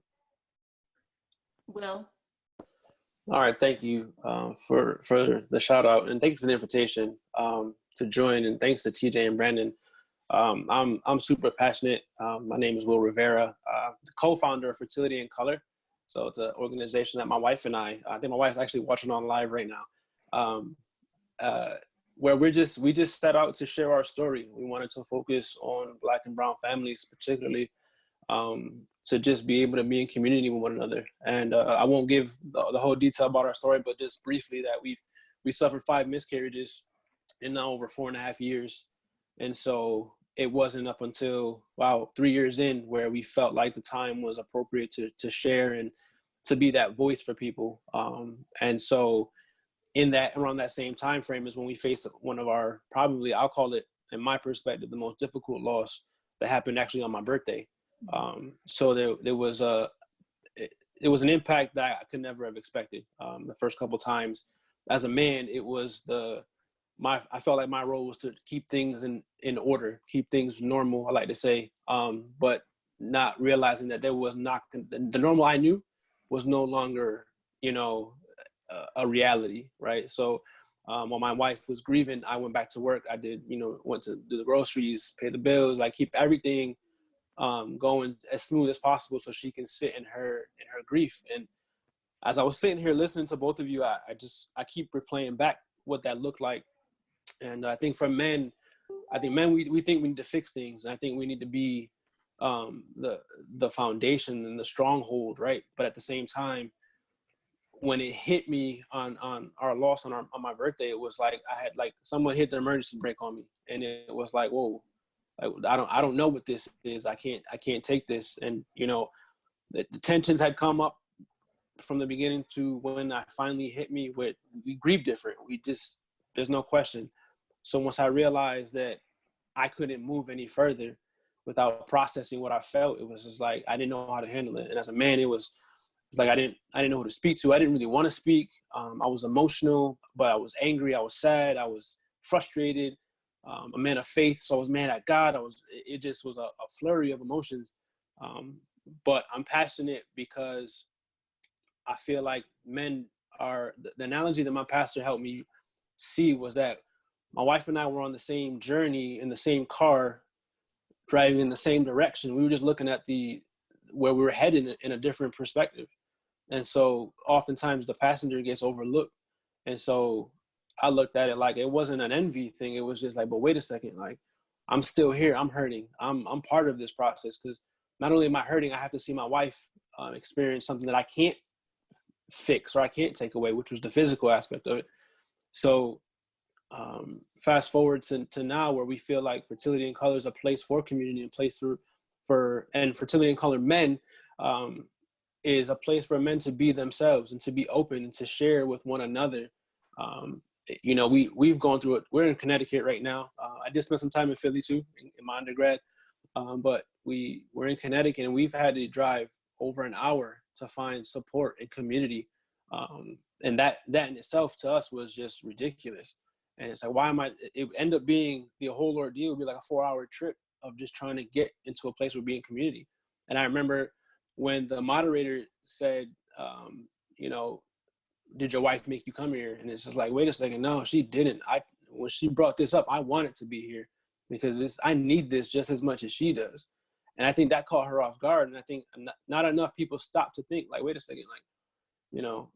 Will. All right. Thank you for the shout out, and thank you for the invitation to join. And thanks to TJ and Brandon. I'm super passionate. My name is Will Rivera, the co-founder of Fertility in Color. So it's an organization that my wife and I think my wife's actually watching on live right now, where we just set out to share our story. We wanted to focus on Black and brown families, particularly, to just be able to be in community with one another. And I won't give the whole detail about our story, but just briefly that we suffered 5 miscarriages in now over 4.5 years. And so it wasn't up until 3 years in where we felt like the time was appropriate to share and to be that voice for people. And so around that same time frame is when we faced one of our, probably, I'll call it, in my perspective, the most difficult loss that happened actually on my birthday. So there was an impact that I could never have expected. The first couple times as a man, it was I felt like my role was to keep things in order, keep things normal, I like to say, but not realizing that there was not, the normal I knew was no longer, a reality, right? So while my wife was grieving, I went back to work. I did, went to do the groceries, pay the bills, like keep everything going as smooth as possible so she can sit in her grief. And as I was sitting here listening to both of you, I keep replaying back what that looked like. And I think for men, we think we need to fix things. And I think we need to be the foundation and the stronghold, right? But at the same time, when it hit me on our loss on my birthday, it was like I had someone hit the emergency brake on me, and it was like, whoa, I don't know what this is. I can't take this. And the tensions had come up from the beginning to when I finally hit me with, we grieve different. There's no question. So once I realized that I couldn't move any further without processing what I felt, it was just like I didn't know how to handle it. And as a man, it was it's like I didn't know who to speak to. I didn't really want to speak. I was emotional, but I was angry. I was sad. I was frustrated. A man of faith, so I was mad at God. It just was a flurry of emotions. But I'm passionate because I feel like men are, the analogy that my pastor helped me see was that my wife and I were on the same journey in the same car, driving in the same direction. We were just looking at where we were headed in a different perspective. And so oftentimes the passenger gets overlooked. And so I looked at it like it wasn't an envy thing. It was just like, but wait a second, like I'm still here. I'm hurting. I'm part of this process, because not only am I hurting, I have to see my wife experience something that I can't fix or I can't take away, which was the physical aspect of it. So fast forward to now, where we feel like Fertility in Color is a place for community and place and Fertility in Color men is a place for men to be themselves and to be open and to share with one another. You know, we've gone through it. We're in Connecticut right now. I did spend some time in Philly too, in my undergrad. But we're in Connecticut, and we've had to drive over an hour to find support and community. And that in itself to us was just ridiculous. And it's like, it ended up being the whole ordeal would be like a 4-hour trip of just trying to get into a place where we're in community. And I remember when the moderator said, you know, did your wife make you come here? And it's just like, wait a second. No, she didn't. When she brought this up, I wanted to be here because I need this just as much as she does. And I think that caught her off guard. And I think not enough people stop to think like, wait a second, like, you know,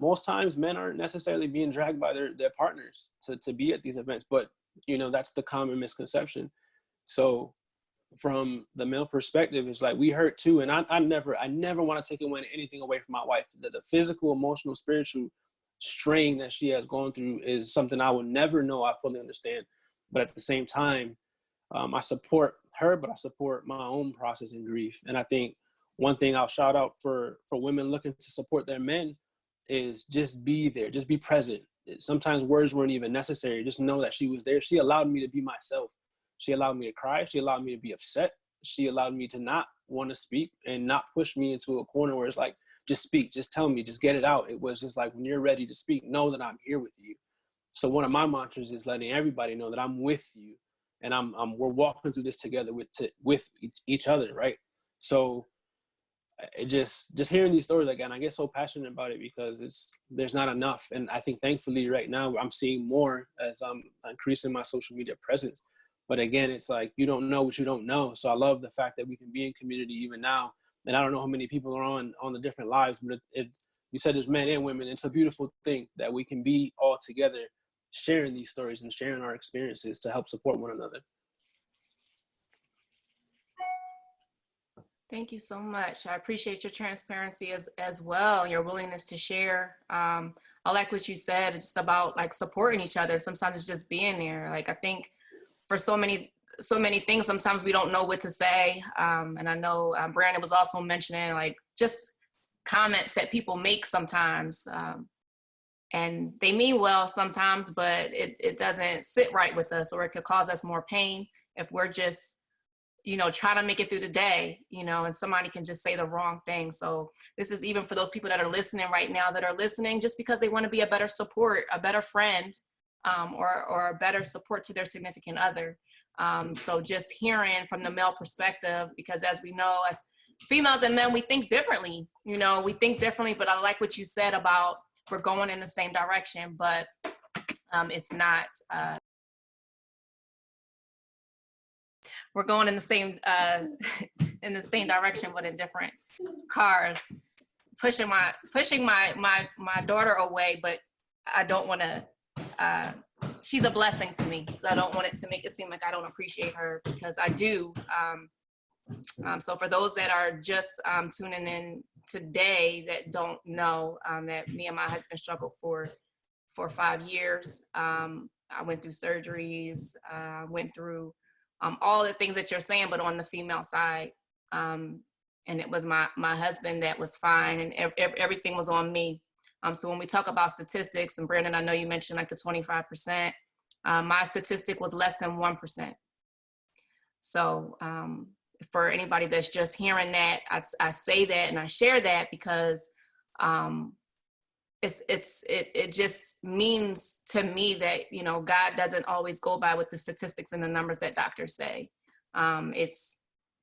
most times men aren't necessarily being dragged by their partners to be at these events, but you know, that's the common misconception. So from the male perspective, it's like we hurt too. And I never want to take anything away from my wife. The physical, emotional, spiritual strain that she has gone through is something I will never know I fully understand. But at the same time, I support her, but I support my own process in grief. And I think one thing I'll shout out for women looking to support their men is just be there, just be present. Sometimes words weren't even necessary. Just know that she was there. She allowed me to be myself. She allowed me to cry. She allowed me to be upset. She allowed me to not want to speak and not push me into a corner where it's like, just speak, just tell me, just get it out. It was just like, when you're ready to speak, know that I'm here with you. So one of my mantras is letting everybody know that I'm with you, and we're walking through this together with each other, right? So it just hearing these stories again, I get so passionate about it because there's not enough. And I think thankfully right now I'm seeing more as I'm increasing my social media presence. But again, it's like, you don't know what you don't know. So I love the fact that we can be in community even now. And I don't know how many people are on the different lives, but you said there's men and women. It's a beautiful thing that we can be all together sharing these stories and sharing our experiences to help support one another. Thank you so much. I appreciate your transparency as well, your willingness to share. I like what you said, it's just about like supporting each other. Sometimes it's just being there. Like, I think for so many things, sometimes we don't know what to say. And I know Brandon was also mentioning like just comments that people make sometimes. And they mean well sometimes, but it doesn't sit right with us, or it could cause us more pain if we're just, you know, try to make it through the day, you know, and somebody can just say the wrong thing. So this is even for those people that are listening right now, that are listening just because they want to be a better support, a better friend, or a better support to their significant other. So just hearing from the male perspective, because as we know, as females and men, we think differently, you know, but I like what you said about we're going in the same direction, but it's not, we're going in the same direction, but in different cars. Pushing my daughter away, but I don't want to. She's a blessing to me, so I don't want it to make it seem like I don't appreciate her, because I do. So for those that are just tuning in today that don't know, that me and my husband struggled for 5 years. I went through surgeries, went through all the things that you're saying, but on the female side. And it was my husband that was fine, and everything was on me. So when we talk about statistics, and Brandon, I know you mentioned like the 25%, my statistic was less than 1%. So for anybody that's just hearing that, I say that and I share that because it just means to me that, you know, God doesn't always go by with the statistics and the numbers that doctors say. And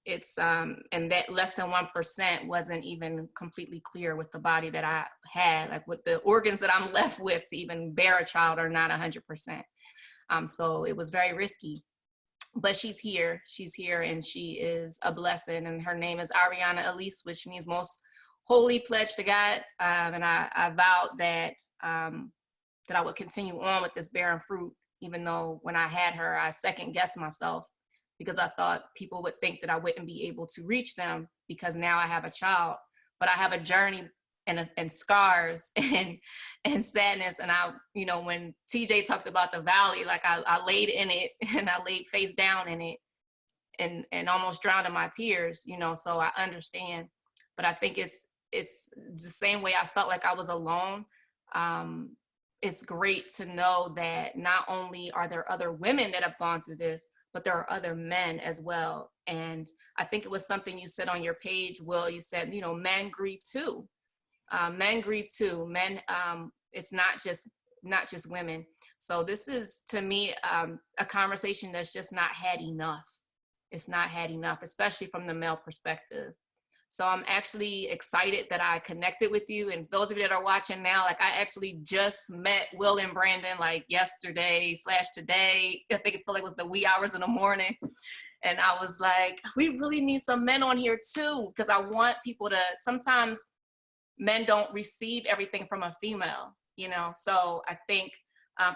that less than 1% wasn't even completely clear with the body that I had, like with the organs that I'm left with to even bear a child are not 100%. So it was very risky, but she's here and she is a blessing, and her name is Ariana Elise, which means most holy pledge to God. And I vowed that I would continue on with this bearing fruit, even though when I had her, I second guessed myself because I thought people would think that I wouldn't be able to reach them because now I have a child, but I have a journey and scars and sadness. And I, you know, when TJ talked about the valley, like I laid in it and I laid face down in it and almost drowned in my tears, you know, so I understand. But I think it's the same way I felt like I was alone. It's great to know that not only are there other women that have gone through this, but there are other men as well. And I think it was something you said on your page, Will. You said, you know, men grieve too. Men grieve too. Men, it's not just women. So this is, to me, a conversation that's just not had enough. It's not had enough, especially from the male perspective. So I'm actually excited that I connected with you. And those of you that are watching now, like I actually just met Will and Brandon like yesterday/today. I think it felt like it was the wee hours in the morning. And I was like, we really need some men on here too, because I want people to, sometimes men don't receive everything from a female, you know? So I think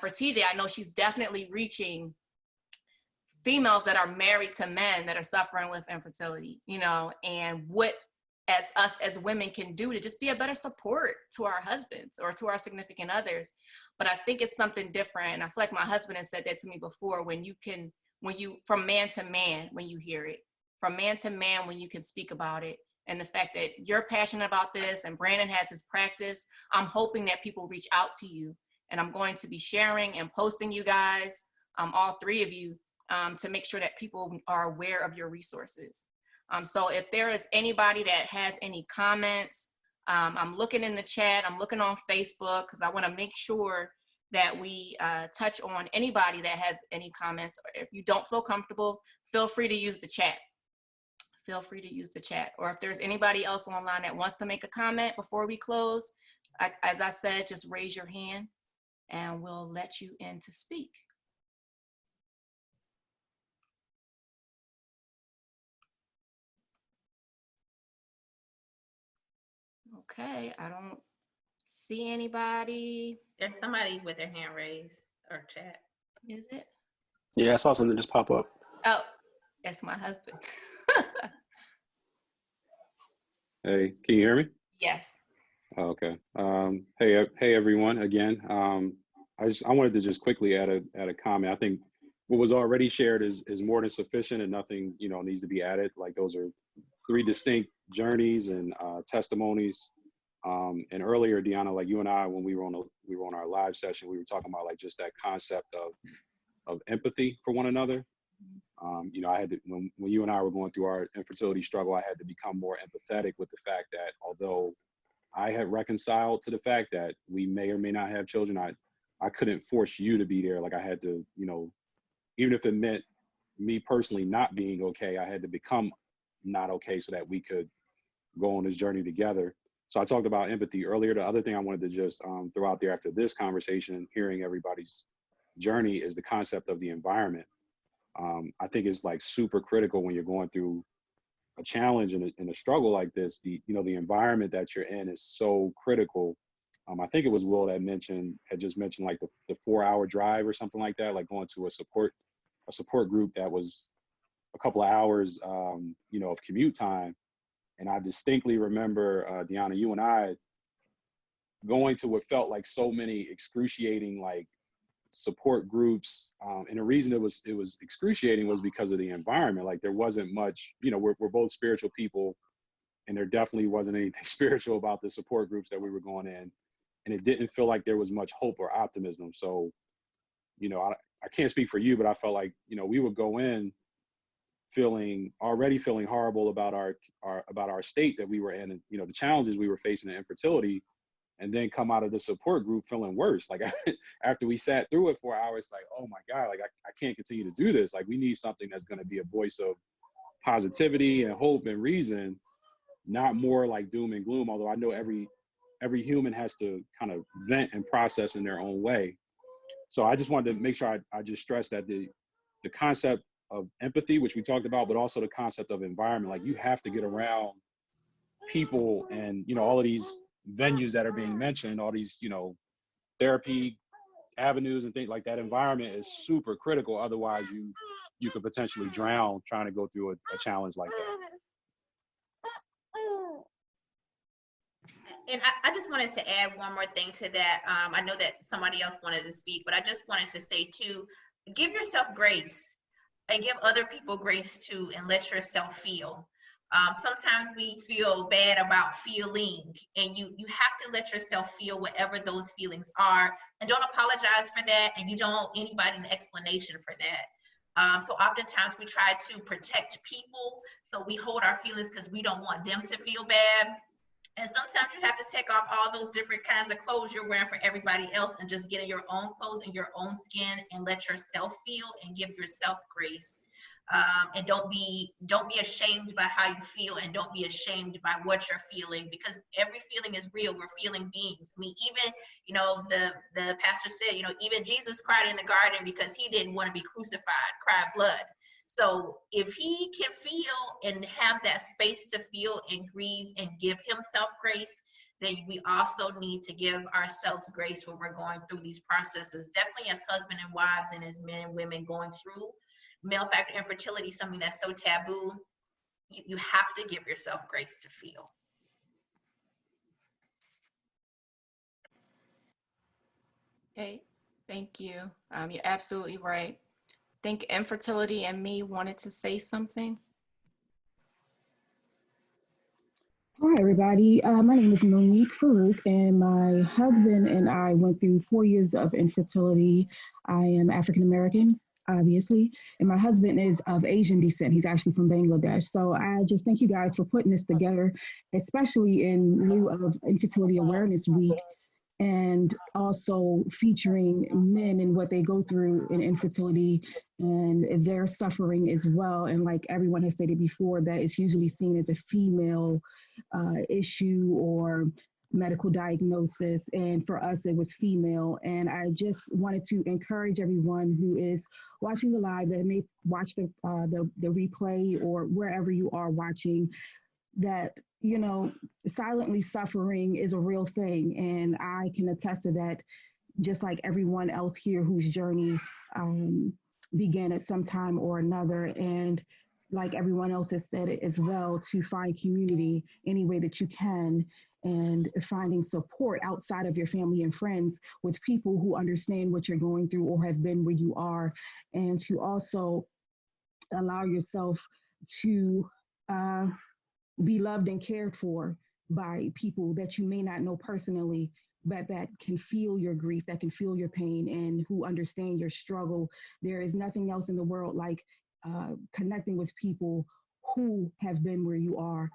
for TJ, I know she's definitely reaching females that are married to men that are suffering with infertility, you know, and what us as women can do to just be a better support to our husbands or to our significant others. But I think it's something different. And I feel like my husband has said that to me before, when you from man to man, when you hear it, from man to man, when you can speak about it. And the fact that you're passionate about this and Brandon has his practice, I'm hoping that people reach out to you. And I'm going to be sharing and posting you guys, all three of you, to make sure that people are aware of your resources. So if there is anybody that has any comments, I'm looking in the chat, I'm looking on Facebook, because I want to make sure that we touch on anybody that has any comments. If you don't feel comfortable, feel free to use the chat. Feel free to use the chat. Or if there's anybody else online that wants to make a comment before we close, as I said, just raise your hand and we'll let you in to speak. Okay, I don't see anybody. There's somebody with their hand raised or chat. Is it? Yeah, I saw something just pop up. Oh, that's my husband. Hey, can you hear me? Yes. Oh, okay. Hey everyone. Again, I wanted to just quickly add a comment. I think what was already shared is more than sufficient, and nothing, you know, needs to be added. Like, those are three distinct journeys and testimonies. And earlier, Deanna, like you and I, when we were on our live session, we were talking about like just that concept of empathy for one another. You know, I had to, when you and I were going through our infertility struggle, I had to become more empathetic with the fact that although I had reconciled to the fact that we may or may not have children, I couldn't force you to be there. Like, I had to, you know, even if it meant me personally not being okay, I had to become not okay so that we could go on this journey together. So I talked about empathy earlier. The other thing I wanted to just throw out there after this conversation and hearing everybody's journey is the concept of the environment. I think it's like super critical when you're going through a challenge and a struggle like this. The environment that you're in is so critical. I think it was Will that had just mentioned like the 4-hour drive or something like that, like going to a support group that was a couple of hours, you know, of commute time. And I distinctly remember, Deanna, you and I going to what felt like so many excruciating like support groups, and the reason it was excruciating was because of the environment. Like, there wasn't much, you know, we're both spiritual people, and there definitely wasn't anything spiritual about the support groups that we were going in, and it didn't feel like there was much hope or optimism. So, you know, I can't speak for you, but I felt like, you know, we would go in already feeling horrible about our state that we were in, and the challenges we were facing in infertility, and then come out of the support group feeling worse. Like after we sat through it for hours, like, oh my God, like I can't continue to do this. Like we need something that's going to be a voice of positivity and hope and reason, not more like doom and gloom. Although I know every human has to kind of vent and process in their own way. So I just wanted to make sure I just stress that the concept of empathy, which we talked about, but also the concept of environment. Like you have to get around people and, all of these venues that are being mentioned, all these, therapy avenues and things like that. Environment is super critical. Otherwise you could potentially drown trying to go through a challenge like that. And I just wanted to add one more thing to that. I know that somebody else wanted to speak, but I just wanted to say too, give yourself grace and give other people grace too, and let yourself feel. Sometimes we feel bad about feeling, and you have to let yourself feel whatever those feelings are, and don't apologize for that, and you don't owe anybody an explanation for that. So oftentimes we try to protect people, so we hold our feelings because we don't want them to feel bad. And sometimes you have to take off all those different kinds of clothes you're wearing for everybody else and just get in your own clothes and your own skin and let yourself feel and give yourself grace. And don't be ashamed by how you feel, and don't be ashamed by what you're feeling, because every feeling is real. We're feeling beings. I mean, even, the pastor said, even Jesus cried in the garden because he didn't want to be crucified, cried blood. So if he can feel and have that space to feel and grieve and give himself grace, then we also need to give ourselves grace when we're going through these processes, definitely as husband and wives and as men and women going through male factor infertility, something that's so taboo. You have to give yourself grace to feel. Okay, thank you. You're absolutely right. I think Infertility and Me wanted to say something. Hi, everybody. My name is Monique Farouk, and my husband and I went through 4 years of infertility. I am African American, obviously, and my husband is of Asian descent. He's actually from Bangladesh. So I just thank you guys for putting this together, especially in lieu of Infertility Awareness Week, and also featuring men and what they go through in infertility and their suffering as well. And like everyone has stated before, that it's usually seen as a female issue or medical diagnosis. And for us, it was female. And I just wanted to encourage everyone who is watching the live, that may watch the replay or wherever you are watching, that, silently suffering is a real thing. And I can attest to that, just like everyone else here whose journey began at some time or another. And like everyone else has said it as well, to find community any way that you can, and finding support outside of your family and friends with people who understand what you're going through or have been where you are, and to also allow yourself to be loved and cared for by people that you may not know personally, but that can feel your grief, that can feel your pain, and who understand your struggle. There is nothing else in the world like connecting with people who have been where you are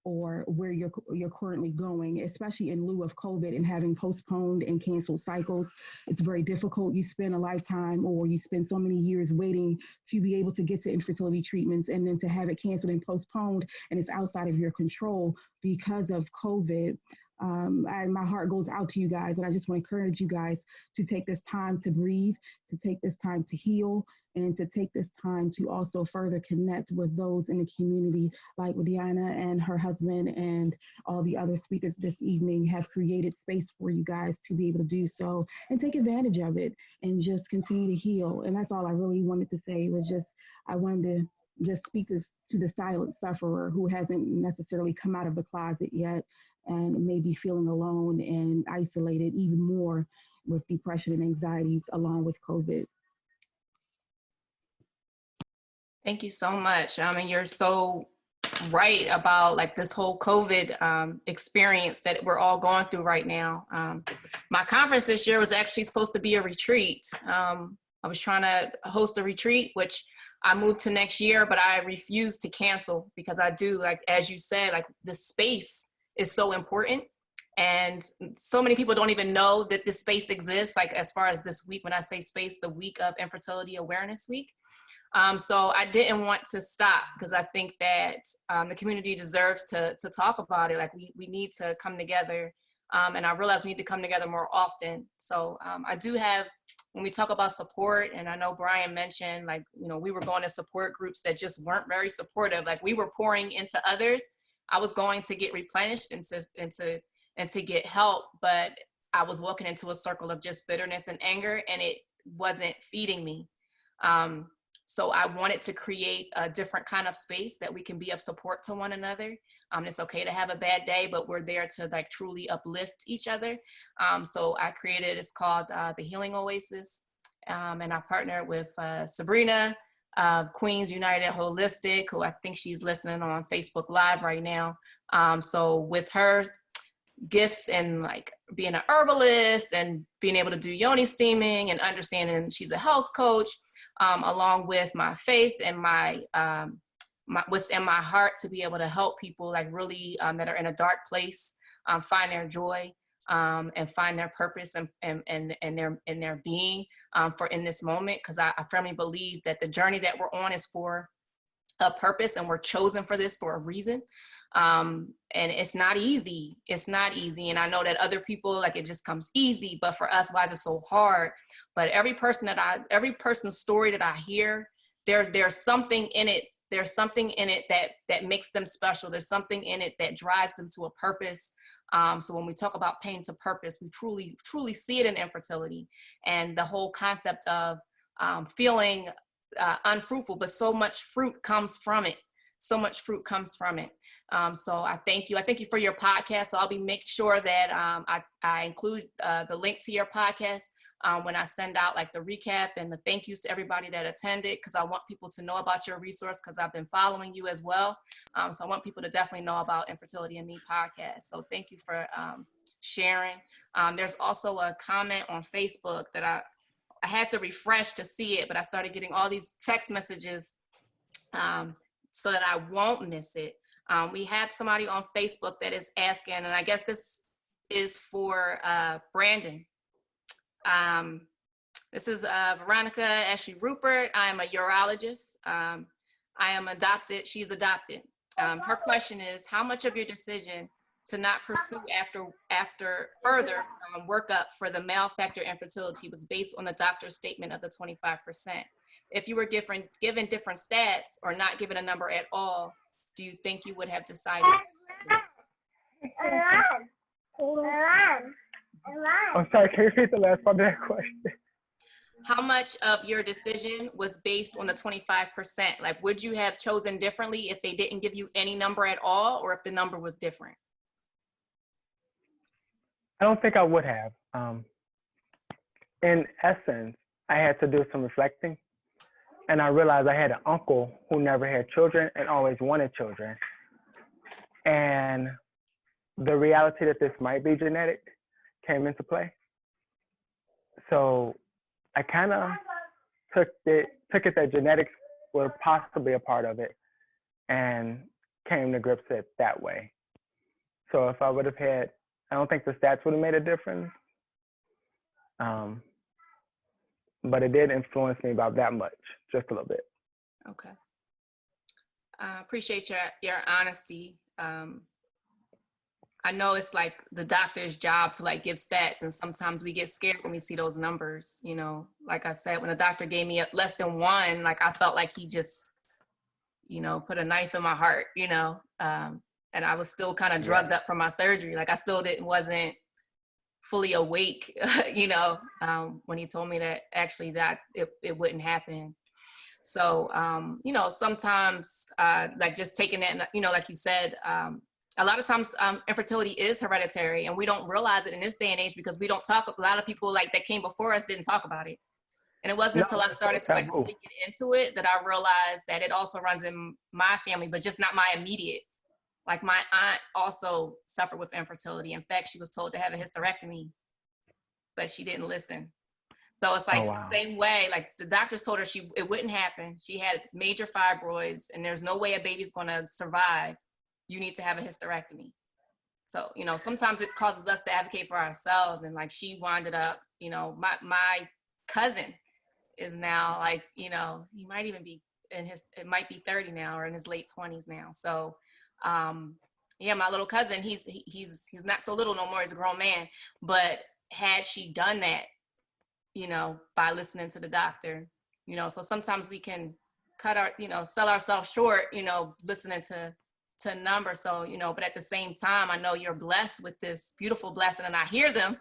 or where you're currently going, especially in lieu of COVID and having postponed and canceled cycles. It's very difficult. You spend a lifetime, or you spend so many years waiting to be able to get to infertility treatments, and then to have it canceled and postponed, and it's outside of your control because of COVID. My heart goes out to you guys, and I just want to encourage you guys to take this time to breathe, to take this time to heal, and to take this time to also further connect with those in the community, like Diana and her husband and all the other speakers this evening have created space for you guys to be able to do so, and take advantage of it and just continue to heal. And that's all I really wanted to say, was just, I wanted to just speak this to the silent sufferer who hasn't necessarily come out of the closet yet, and may be feeling alone and isolated even more with depression and anxieties along with COVID. Thank you so much. I mean, you're so right about like this whole COVID experience that we're all going through right now. My conference this year was actually supposed to be a retreat. I was trying to host a retreat, which I moved to next year, but I refuse to cancel because I do, like, as you said, like the space is so important. And so many people don't even know that this space exists, like as far as this week, when I say space, the week of Infertility Awareness Week. So I didn't want to stop because I think that the community deserves to talk about it. Like we need to come together. And I realize we need to come together more often. So I do have, when we talk about support, and I know Brian mentioned, like, you know, we were going to support groups that just weren't very supportive. Like we were pouring into others. I was going to get replenished and to get help, but I was walking into a circle of just bitterness and anger, and it wasn't feeding me. So I wanted to create a different kind of space that we can be of support to one another. It's okay to have a bad day, but we're there to like truly uplift each other. So I created, it's called the Healing Oasis. And I partnered with Sabrina of Queens United Holistic, who I think she's listening on Facebook Live right now. So with her gifts and like being an herbalist and being able to do yoni steaming and understanding she's a health coach, along with my faith and my what's in my heart to be able to help people like really that are in a dark place find their joy and find their purpose and their being for in this moment, because I firmly believe that the journey that we're on is for a purpose, and we're chosen for this for a reason. And it's not easy. It's not easy. And I know that other people, like, it just comes easy, but for us, why is it so hard? But every person's story that I hear, there's something in it. There's something in it that makes them special. There's something in it that drives them to a purpose. So when we talk about pain to purpose, we truly see it in infertility, and the whole concept of feeling unfruitful, but so much fruit comes from it. So much fruit comes from it. So I thank you. I thank you for your podcast. So I'll make sure that I include the link to your podcast when I send out like the recap and the thank yous to everybody that attended, because I want people to know about your resource, because I've been following you as well. So I want people to definitely know about Infertility and Me podcast. So thank you for sharing. There's also a comment on Facebook that I had to refresh to see it, but I started getting all these text messages so that I won't miss it. We have somebody on Facebook that is asking, and I guess this is for Brandon. This is Veronica Ashley Rupert. I am a urologist. I am adopted. She's adopted. Her question is, how much of your decision to not pursue after further workup for the male factor infertility was based on the doctor's statement of the 25%? If you were given different stats or not given a number at all, do you think you would have decided? I'm sorry, can you repeat the last part of that question? How much of your decision was based on the 25%? Like, would you have chosen differently if they didn't give you any number at all, or if the number was different? I don't think I would have. In essence, I had to do some reflecting, and I realized I had an uncle who never had children and always wanted children. And the reality that this might be genetic came into play. So I kind of took it that genetics were possibly a part of it and came to grips with it that way. So if I would have had, I don't think the stats would have made a difference. But it did influence me about that much, just a little bit. Okay. I appreciate your honesty. I know it's like the doctor's job to like give stats, and sometimes we get scared when we see those numbers. You know, like I said, when the doctor gave me less than 1, like I felt like he just, you know, put a knife in my heart, you know, and I was still kind of drugged up from my surgery. Like I still wasn't fully awake, you know, when he told me that actually that it wouldn't happen. So, you know, sometimes like just taking that, you know, like you said, a lot of times infertility is hereditary, and we don't realize it in this day and age because we don't talk. A lot of people like that came before us didn't talk about it. And it wasn't until I started to like really get into it that I realized that it also runs in my family, but just not my immediate. Like my aunt also suffered with infertility. In fact, she was told to have a hysterectomy, but she didn't listen. So it's like Oh, wow. the same way, like the doctors told her it wouldn't happen. She had major fibroids and there's no way a baby's gonna survive. You need to have a hysterectomy. So, you know, sometimes it causes us to advocate for ourselves. And like she winded up, you know, my cousin is now like, you know, he might even be it might be 30 now or in his late 20s now. So, yeah, my little cousin, he's not so little no more. He's a grown man. But had she done that, you know, by listening to the doctor, you know, so sometimes we can sell ourselves short, you know, listening to numbers. So, you know, but at the same time, I know you're blessed with this beautiful blessing and I hear them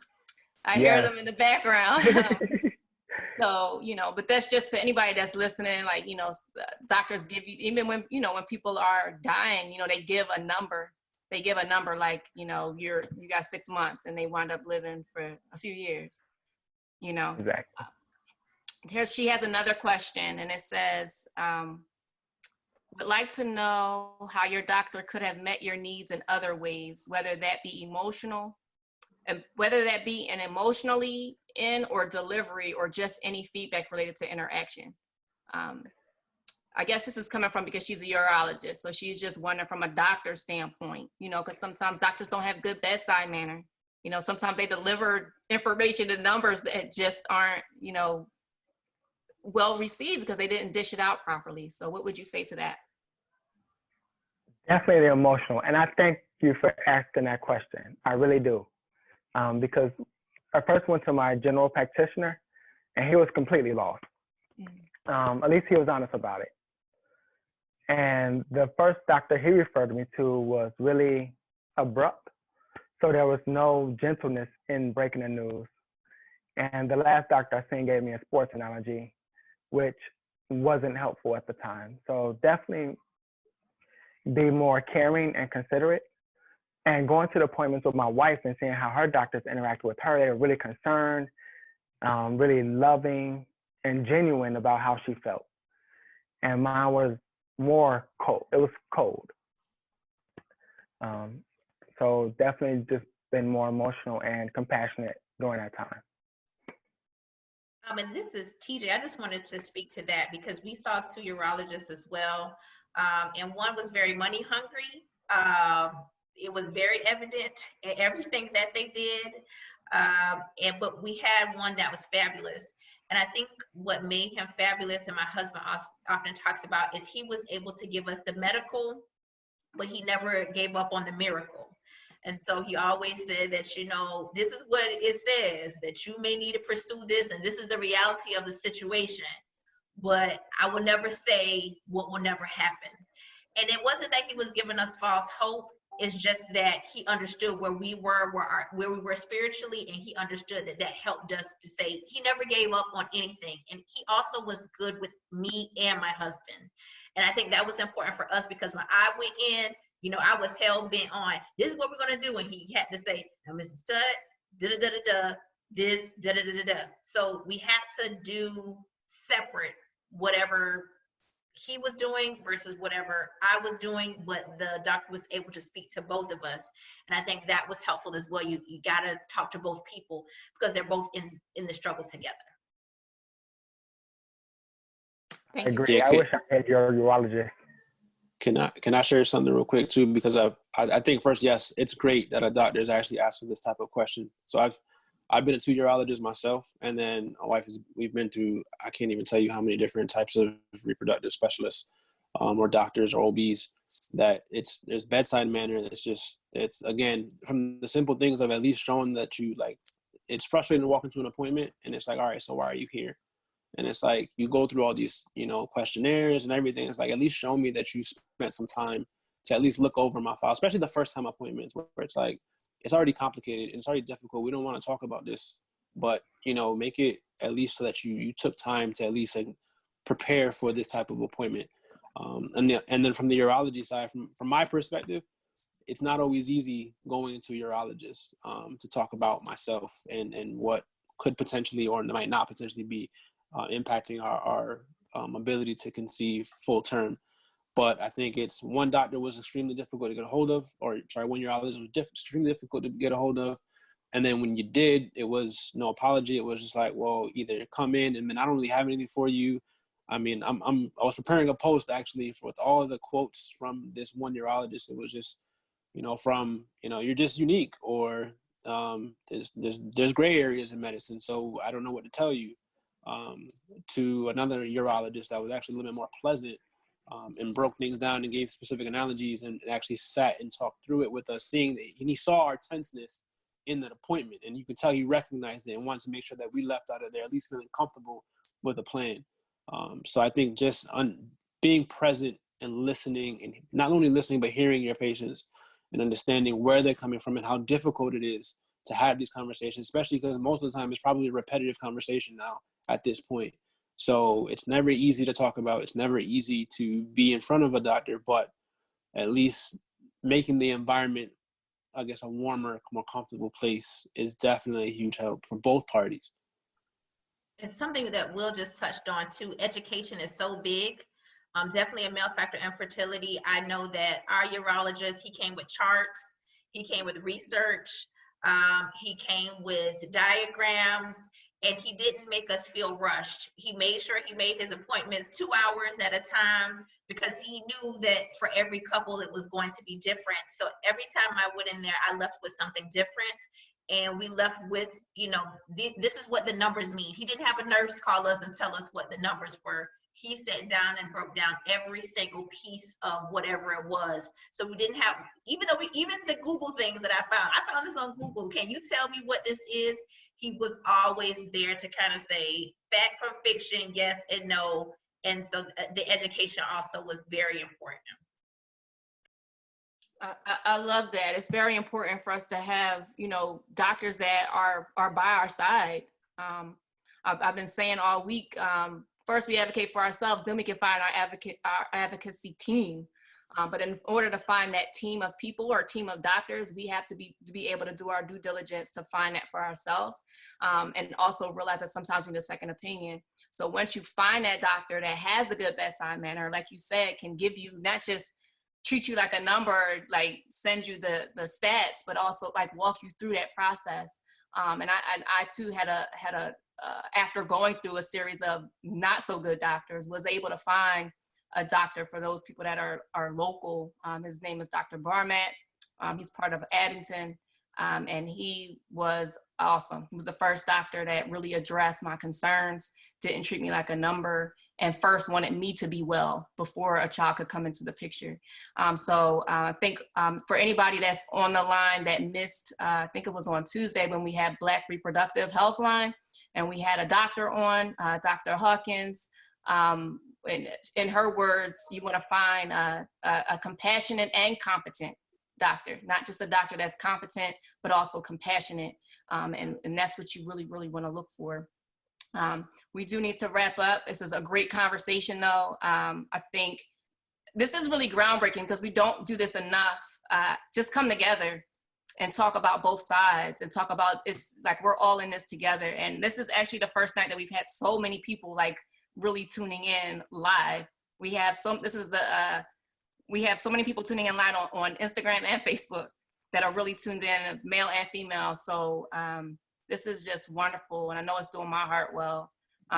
in the background. So, you know, but that's just to anybody that's listening, like, you know, doctors give you, even when, you know, when people are dying, you know, they give a number like, you know, you got 6 months and they wind up living for a few years, you know. Exactly. She has another question and it says, would like to know how your doctor could have met your needs in other ways, whether that be an emotionally in or delivery or just any feedback related to interaction. I guess this is coming from because she's a urologist. So she's just wondering from a doctor's standpoint, you know, because sometimes doctors don't have good bedside manner. You know, sometimes they deliver information and numbers that just aren't, you know, well received because they didn't dish it out properly. So what would you say to that? Definitely emotional. And I thank you for asking that question. I really do. Because I first went to my general practitioner and he was completely lost. At least he was honest about it. And the first doctor he referred me to was really abrupt. So there was no gentleness in breaking the news. And the last doctor I seen gave me a sports analogy, which wasn't helpful at the time. So definitely be more caring and considerate. And going to the appointments with my wife and seeing how her doctors interact with her, they were really concerned, really loving and genuine about how she felt. And mine was more cold. It was cold. So definitely just been more emotional and compassionate during that time. And this is TJ. I just wanted to speak to that because we saw 2 urologists as well. And one was very money hungry. It was very evident in everything that they did. But we had one that was fabulous. And I think what made him fabulous, and my husband often talks about, is he was able to give us the medical, but he never gave up on the miracle. And so he always said that, you know, this is what it says, that you may need to pursue this, and this is the reality of the situation. But I will never say what will never happen. And it wasn't that he was giving us false hope. It's just that he understood where we were, where we were spiritually, and he understood that helped us to say he never gave up on anything. And he also was good with me and my husband. And I think that was important for us because when I went in, you know, I was hell bent on this is what we're gonna do, and he had to say, "Now, Mrs. Stud, da da da da da, this da da da da da." So we had to do separate whatever he was doing versus whatever I was doing, but the doctor was able to speak to both of us. And I think that was helpful as well. You got to talk to both people because they're both in the struggle together. I agree. I wish I had your urologist. Can I share something real quick too? Because I think first, yes, it's great that a doctor is actually asking this type of question. So I've been to 2 urologists myself, and then my wife we've been to, I can't even tell you how many different types of reproductive specialists or doctors or OBs that there's bedside manner. It's again, from the simple things of at least showing that you like, it's frustrating to walk into an appointment and it's like, all right, so why are you here? And it's like, you go through all these, you know, questionnaires and everything. It's like, at least show me that you spent some time to at least look over my file, especially the first time appointments where it's like, it's already complicated and it's already difficult. We don't want to talk about this, but, you know, make it at least so that you took time to at least like, prepare for this type of appointment. And then from the urology side, from my perspective, it's not always easy going to a urologist to talk about myself and what could potentially or might not potentially be impacting our ability to conceive full term. But I think one doctor was extremely difficult to get a hold of, one urologist was extremely difficult to get a hold of. And then when you did, it was no apology. It was just like, well, either come in, and then I don't really have anything for you. I mean, I was preparing a post actually with all the quotes from this one urologist. It was just, from, you're just unique, or there's gray areas in medicine, so I don't know what to tell you. To another urologist that was actually a little bit more pleasant, and broke things down and gave specific analogies, and actually sat and talked through it with us, seeing that, and he saw our tenseness in that appointment, and you could tell he recognized it and wanted to make sure that we left out of there at least feeling comfortable with the plan. So I think just being present and listening, and not only listening but hearing your patients and understanding where they're coming from and how difficult it is to have these conversations, especially because most of the time it's probably a repetitive conversation now at this point. So it's never easy to talk about. It's never easy to be in front of a doctor, but at least making the environment, I guess, a warmer, more comfortable place is definitely a huge help for both parties. It's something that Will just touched on too. Education is so big. Definitely a male factor infertility. I know that our urologist, he came with charts, he came with research, he came with diagrams, and he didn't make us feel rushed. He made sure he made his appointments 2 hours at a time, because he knew that for every couple it was going to be different. So every time I went in there, I left with something different. And we left with, this is what the numbers mean. He didn't have a nurse call us and tell us what the numbers were. He sat down and broke down every single piece of whatever it was. So we didn't have, even the Google things that I found this on Google. Can you tell me what this is? He was always there to kind of say fact from fiction, yes and no. And so the education also was very important. I love that. It's very important for us to have, doctors that are by our side. I've been saying all week, first we advocate for ourselves, then we can find our advocacy team. But in order to find that team of people or team of doctors, we have to be able to do our due diligence to find that for ourselves, and also realize that sometimes we need a second opinion. So once you find that doctor that has the good bedside manner, like you said, can give you not just treat you like a number, like send you the stats, but also like walk you through that process. And I too had after going through a series of not so good doctors, was able to find a doctor for those people that are local. His name is Dr. Barmat. He's part of Abington, and he was awesome. He was the first doctor that really addressed my concerns, didn't treat me like a number, and first wanted me to be well before a child could come into the picture. So I think for anybody that's on the line that missed, I think it was on Tuesday when we had Black Reproductive Health Line, and we had a doctor on, Dr. Hawkins. In her words, you want to find a compassionate and competent doctor, not just a doctor that's competent, but also compassionate. And that's what you really, really want to look for. We do need to wrap up. This is a great conversation though. I think this is really groundbreaking because we don't do this enough. Just come together and talk about both sides and talk about, it's like we're all in this together. And this is actually the first night that we've had so many people like really tuning in live. We have so many people tuning in live on Instagram and Facebook that are really tuned in, male and female. So this is just wonderful, and I know it's doing my heart well.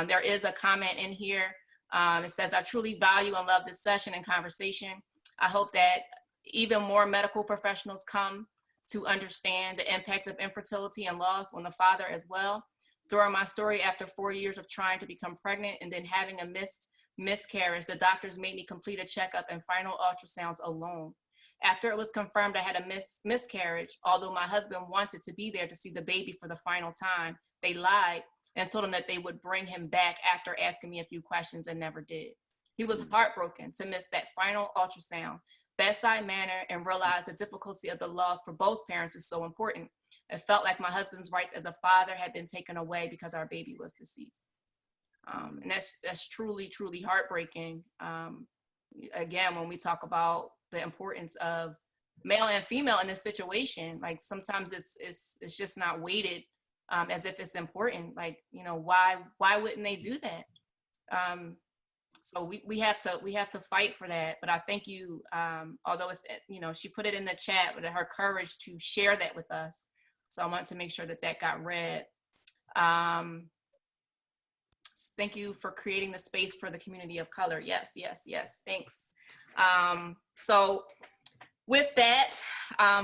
There is a comment in here. It says, I truly value and love this session and conversation. I hope that even more medical professionals come to understand the impact of infertility and loss on the father as well. During my story, after 4 years of trying to become pregnant and then having a miscarriage, the doctors made me complete a checkup and final ultrasounds alone. After it was confirmed I had a miscarriage, although my husband wanted to be there to see the baby for the final time, they lied and told him that they would bring him back after asking me a few questions and never did. He was heartbroken to miss that final ultrasound, bedside manner, and realized the difficulty of the loss for both parents is so important. It felt like my husband's rights as a father had been taken away because our baby was deceased. And that's truly, truly heartbreaking. Again, when we talk about the importance of male and female in this situation, like sometimes it's just not weighted as if it's important. Like, why wouldn't they do that? So we have to fight for that. But I thank you, although it's, she put it in the chat, but her courage to share that with us. So I wanted to make sure that that got read. Thank you for creating the space for the community of color. Yes, yes, yes, thanks. So with that,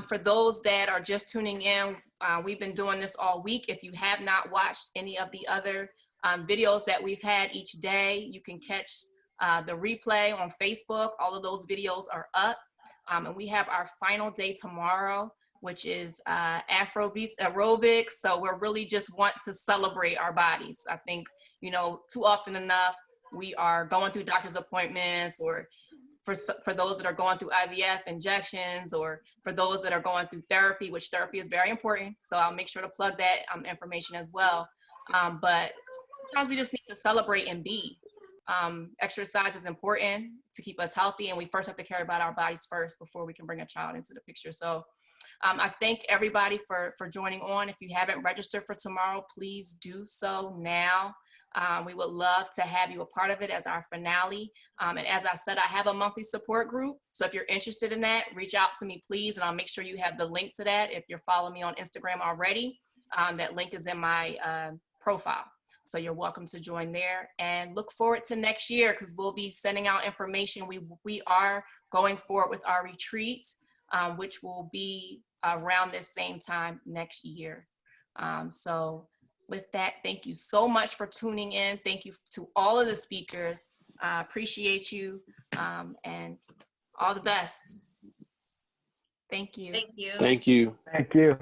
for those that are just tuning in, we've been doing this all week. If you have not watched any of the other videos that we've had each day, you can catch the replay on Facebook. All of those videos are up. And we have our final day tomorrow, which is Afrobeats aerobics. So we're really just want to celebrate our bodies. I think, you know, too often enough, we are going through doctor's appointments, or for those that are going through IVF injections, or for those that are going through therapy, which therapy is very important. So I'll make sure to plug that information as well. But sometimes we just need to celebrate and be. Exercise is important to keep us healthy, and we first have to care about our bodies first before we can bring a child into the picture. So I thank everybody for joining on. If you haven't registered for tomorrow, please do so now. We would love to have you a part of it as our finale. And as I said, I have a monthly support group. So if you're interested in that, reach out to me, please. And I'll make sure you have the link to that. If you're following me on Instagram already, that link is in my profile. So you're welcome to join there, and look forward to next year, because we'll be sending out information. We are going forward with our retreat, which will be around this same time next year. So with that, thank you so much for tuning in. Thank you to all of the speakers. Appreciate you, and all the best. Thank you. Thank you. Thank you. Thank you.